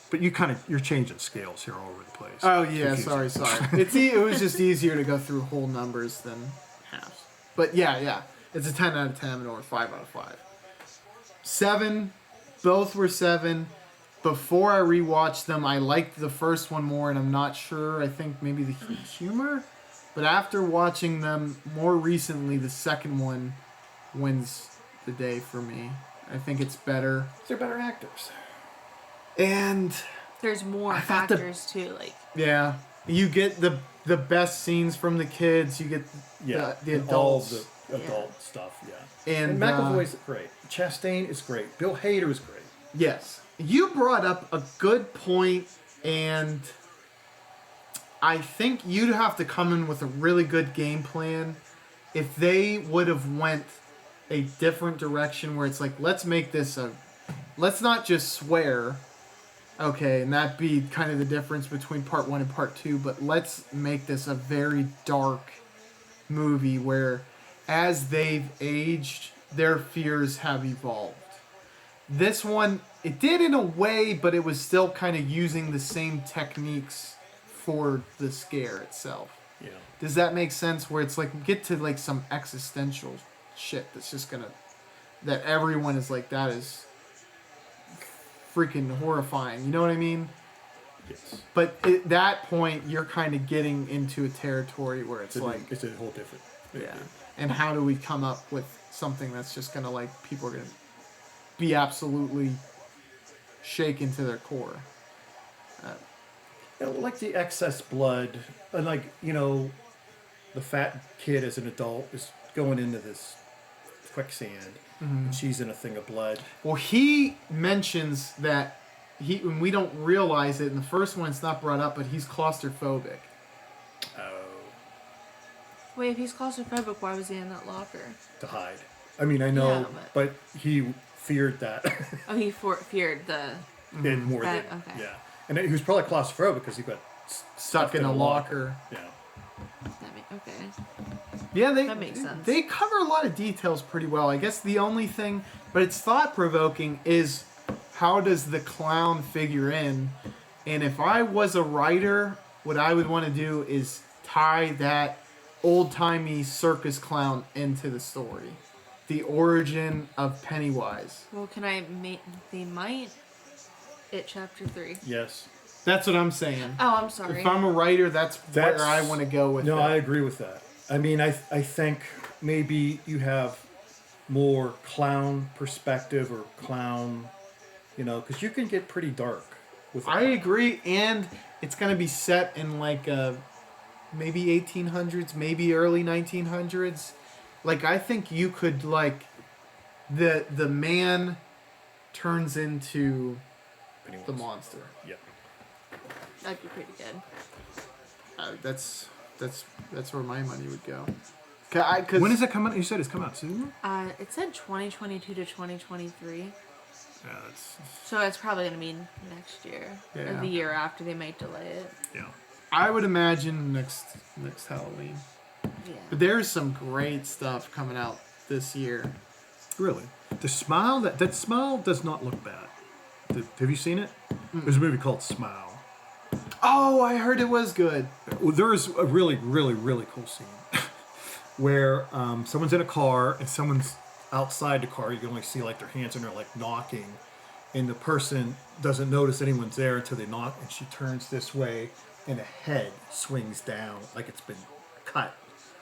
But you're changing scales here all over the place. Oh yeah, Confusing. sorry. It was just easier to go through whole numbers than halves. But yeah, it's a 10 out of 10 or 5 out of 5. 7, both were 7. Before I rewatched them, I liked the first one more, and I'm not sure. I think maybe the humor, but after watching them more recently, the second one wins the day for me. I think it's better, They're better actors. and There's more I thought the- factors too, like yeah, you get the best scenes from the kids. You get the adults. All the adult stuff, yeah. And, And McAvoy's great. Chastain is great. Bill Hader is great. Yes. You brought up a good point, and I think you'd have to come in with a really good game plan if they would have went a different direction where it's like, let's make this let's not just swear, okay, and that'd be kind of the difference between part 1 and part 2, but let's make this a very dark movie where as they've aged, their fears have evolved. This one, it did in a way, but it was still kind of using the same techniques for the scare itself. Yeah. Does that make sense? Where it's like, get to like some existential shit that's just gonna that everyone is like, that is freaking horrifying. You know what I mean? Yes. But at that point, you're kind of getting into a territory where it's like, It's a whole different. yeah. And how do we come up with something that's just gonna like people are gonna be absolutely shaken to their core? Like the excess blood, and like, you know, the fat kid as an adult is going into this quicksand, and she's in a thing of blood. Well, he mentions that and we don't realize it in the first one. It's not brought up, but he's claustrophobic. Oh. Wait, if he's claustrophobic, why was he in that locker? To hide. I mean, I know, Yeah, but he feared that. Oh, he feared the... And more than, okay. yeah. And he was probably claustrophobic because he got Stuck in a locker. Yeah. Okay. Yeah, That makes sense. They cover a lot of details pretty well. I guess the only thing, but it's thought-provoking, is how does the clown figure in? And if I was a writer, what I would want to do is tie that old-timey circus clown into the story. The origin of Pennywise. Well, can I make... They might... It Chapter 3. Yes. That's what I'm saying. Oh, I'm sorry. If I'm a writer, that's where I want to go with No, that. I agree with that. I mean, I think maybe you have more clown perspective or clown, you know, because you can get pretty dark with it. I agree, and it's going to be set in like maybe 1800s, maybe early 1900s. Like, I think you could, like, the man turns into Pennywise. the monster. Yep. That'd be pretty good. That's where my money would go. 'Cause When does it come out? You said it's come out soon? It said 2022 to 2023. Yeah, that's, So it's probably going to be next year. Or Yeah. the year after. They might delay it. yeah. I would imagine next Halloween. Yeah. But there's some great stuff coming out this year. Really. The Smile, that Smile does not look bad. Have you seen it? There's a movie called Smile. Oh, I heard it was good. Well, there is a really, really, really cool scene where someone's in a car and someone's outside the car. You can only see like their hands and they're like knocking, and the person doesn't notice anyone's there until they knock, and she turns this way, and a head swings down like it's been cut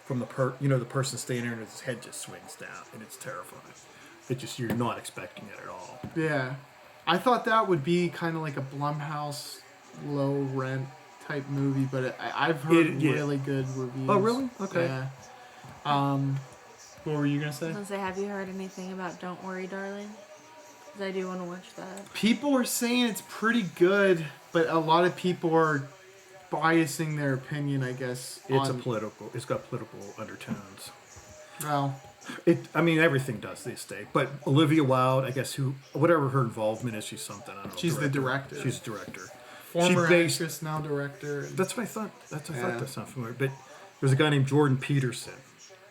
from the the person standing there, and his head just swings down, and it's terrifying. You're not expecting it at all. Yeah. I thought that would be kind of like a Blumhouse low rent type movie, but I've heard really good reviews. Oh, really? Okay. Yeah. What were you gonna say? I was going to say, have you heard anything about Don't Worry, Darling? Because I do want to watch that. People are saying it's pretty good, but a lot of people are biasing their opinion, I guess. It's got political undertones. Well, I mean, everything does these days. But Olivia Wilde, I guess, whatever her involvement is, she's something. I don't know. she's the director. She's the director. Former actress, now director. That's what I thought. That sounds familiar. But there's a guy named Jordan Peterson,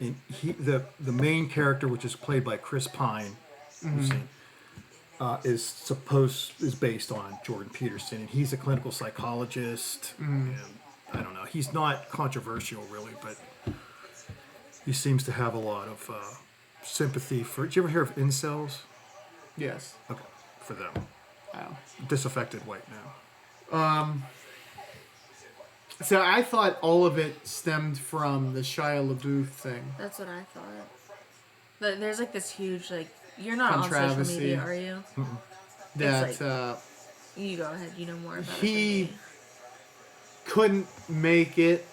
and the main character, which is played by Chris Pine, you've seen, is based on Jordan Peterson, and he's a clinical psychologist. And I don't know. He's not controversial really, but he seems to have a lot of sympathy for. Did you ever hear of incels? Yes. Okay, for them, Wow. disaffected white now. So I thought all of it stemmed from the Shia LaBeouf thing. That's what I thought. But there's like this huge, like, you're not on social Controversy. media, are you? That like- You go ahead, you know more about he it than me. couldn't make it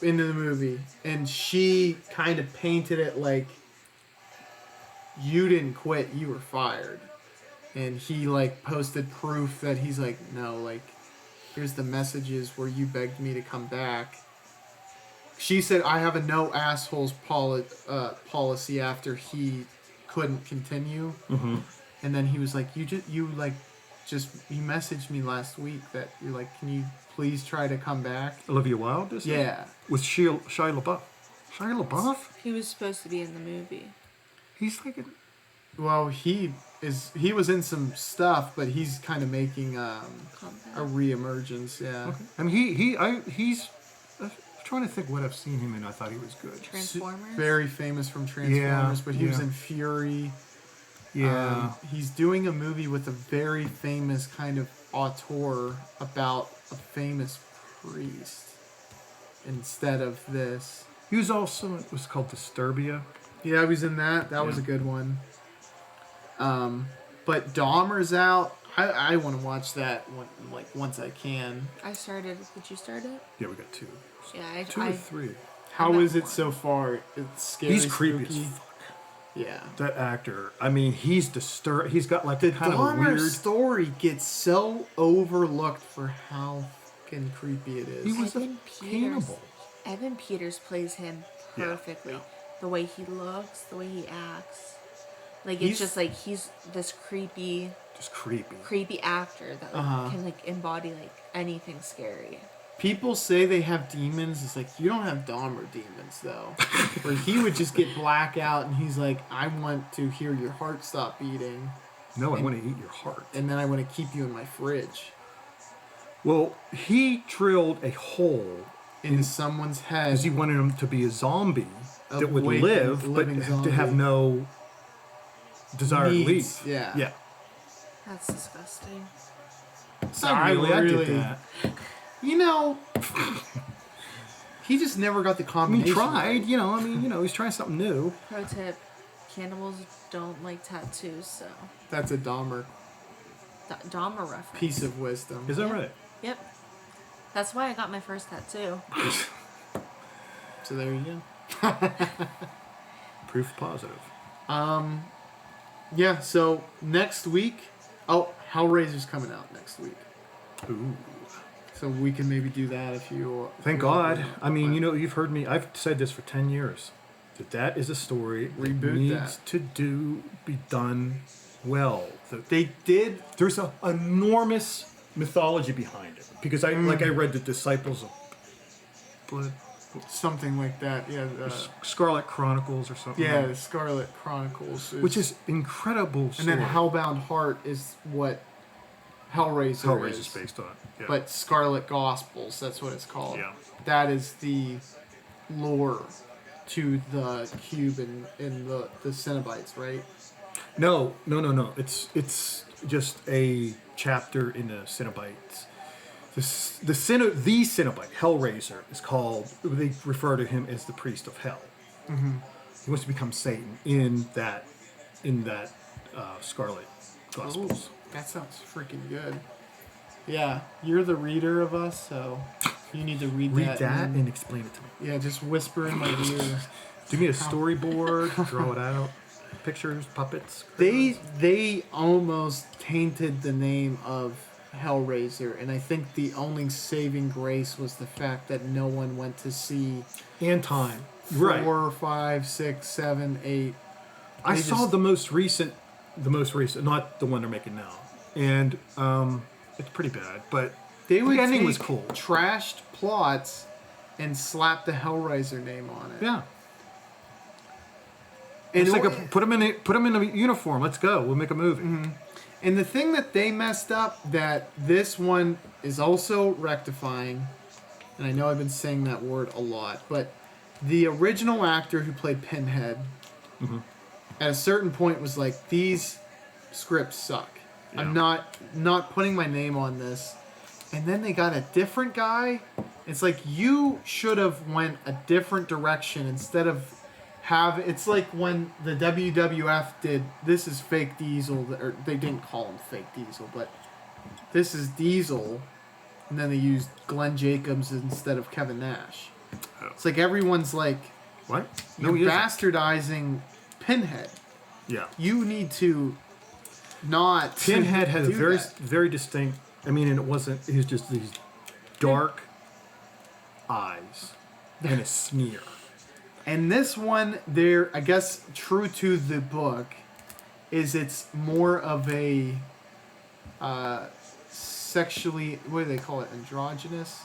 into the movie, and she kind of painted it like you didn't quit, you were fired. And he like posted proof that he's like, no, like, here's the messages where you begged me to come back. She said, I have a no assholes policy after he couldn't continue. Mm-hmm. And then he was like, you messaged me last week that you're like, can you please try to come back? Olivia Wilde, is it? Yeah. With Shia LaBeouf. Shia LaBeouf? He was supposed to be in the movie. He's like Well, he was in some stuff, but he's kind of making a Compound. reemergence. Yeah. okay. I mean, he's trying to think what I've seen him in. I thought he was good. Transformers. Very famous from Transformers, but he was yeah. in Fury. Yeah. He's doing a movie with a very famous kind of auteur about a famous priest instead of this. He was also, it was called Disturbia. Yeah, he was in that. That was a good one. But Dahmer's out. I want to watch that once I can. I started. Did you start it? Yeah, we got 2. Yeah, 2 or 3. How got is it one. so far? It's scary. He's creepy spooky. as fuck. Yeah. That actor. I mean, he's disturbed. He's got like The kind of a Dahmer weird. story gets so overlooked for how fucking creepy it is. He was Evan a cannibal. Evan Peters plays him Yeah, perfectly. yeah. The way he looks, the way he acts. Like, He's- it's just like he's this creepy Just creepy. actor that like, can like embody like anything scary. People say they have demons. It's like, you don't have Dahmer demons, though. Where he would just get blackout and he's like, I want to hear your heart stop beating, No, I want to eat your heart. and then I want to keep you in my fridge. Well, he drilled a hole Into someone's head. because he wanted him to be a zombie A that would waking, live, but living to zombie. have no desire to Needs, leave. yeah. Yeah. That's disgusting. Sorry, I did that. You know, he just never got the I mean, combination. tried. He's trying something new. Pro tip: cannibals don't like tattoos, so That's a Dahmer Dahmer reference. piece of wisdom. Is that Yeah. right? Yep. That's why I got my first tattoo. So there you go. Proof positive. Yeah, so next week, Hellraiser's coming out next week. Ooh. So we can maybe do that if you... Thank God. I mean, you've heard me. I've said this for 10 years. That is a story that Reboot needs that. to be done well. They did... There's an enormous mythology behind it because I read the Disciples of Blood, Something like that, yeah. Scarlet Chronicles or something. Yeah, like the Scarlet Chronicles. which is incredible. And then Hellbound Heart is what Hellraiser Hellraiser's is. based on. Yeah. But Scarlet Gospels, that's what it's called. Yeah. That is the lore to the cube in the Cenobites, right? No. It's just a chapter in the Cenobites. The Cenobite, Hellraiser, is called. They refer to him as the priest of hell. Mm-hmm. He wants to become Satan in that Scarlet Gospels. That sounds freaking good. Yeah, you're the reader of us, so you need to read Read that. that and explain it to me. Yeah, just whisper in my ear. Do me a storyboard, draw it out, pictures, puppets. They almost tainted the name of Hellraiser, and I think the only saving grace was the fact that no one went to see And time. Right. 4, 5, 6, 7, 8. I They saw just- the most recent, not the one they're making now, and it's pretty bad. But They would the ending take was cool. trashed plots and slap the Hellraiser name on it. Yeah, And, it's like put them in a uniform. Let's go. We'll make a movie. Mm-hmm. and the thing that they messed up that this one is also rectifying, and I know I've been saying that word a lot, but the original actor who played Pinhead at a certain point was like, these scripts suck. I'm not putting my name on this. And then they got a different guy. It's like, you should have went a different direction instead of it's like when the WWF did This Is Fake Diesel, or they didn't call him Fake Diesel, but This Is Diesel, and then they used Glenn Jacobs instead of Kevin Nash. It's like everyone's like, What? you're he isn't. bastardizing Pinhead. Yeah. You need to not. Pinhead had a do very that. very distinct. I mean, and it wasn't. It was just these dark eyes and a sneer. And this one, I guess, true to the book, is it's more of a sexually, what do they call it, androgynous?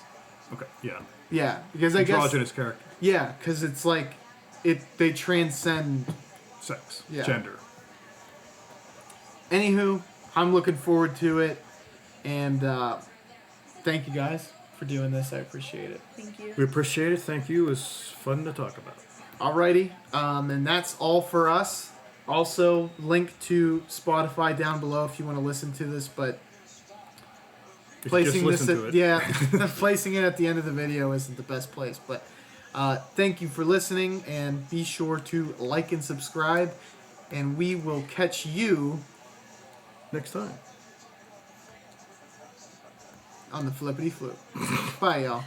Okay. Yeah. Yeah, because I guess, Androgynous character. yeah, because it's like they transcend. Sex. Yeah. Gender. Anywho, I'm looking forward to it, and thank you guys for doing this. I appreciate it. Thank you. We appreciate it. Thank you. It was fun to talk about. Alrighty, and that's all for us. Also, link to Spotify down below if you want to listen to this, but Just placing this listen at, to it. yeah, placing it at the end of the video isn't the best place. But thank you for listening, and be sure to like and subscribe, and we will catch you Next time. on the flippity flip. Bye, y'all.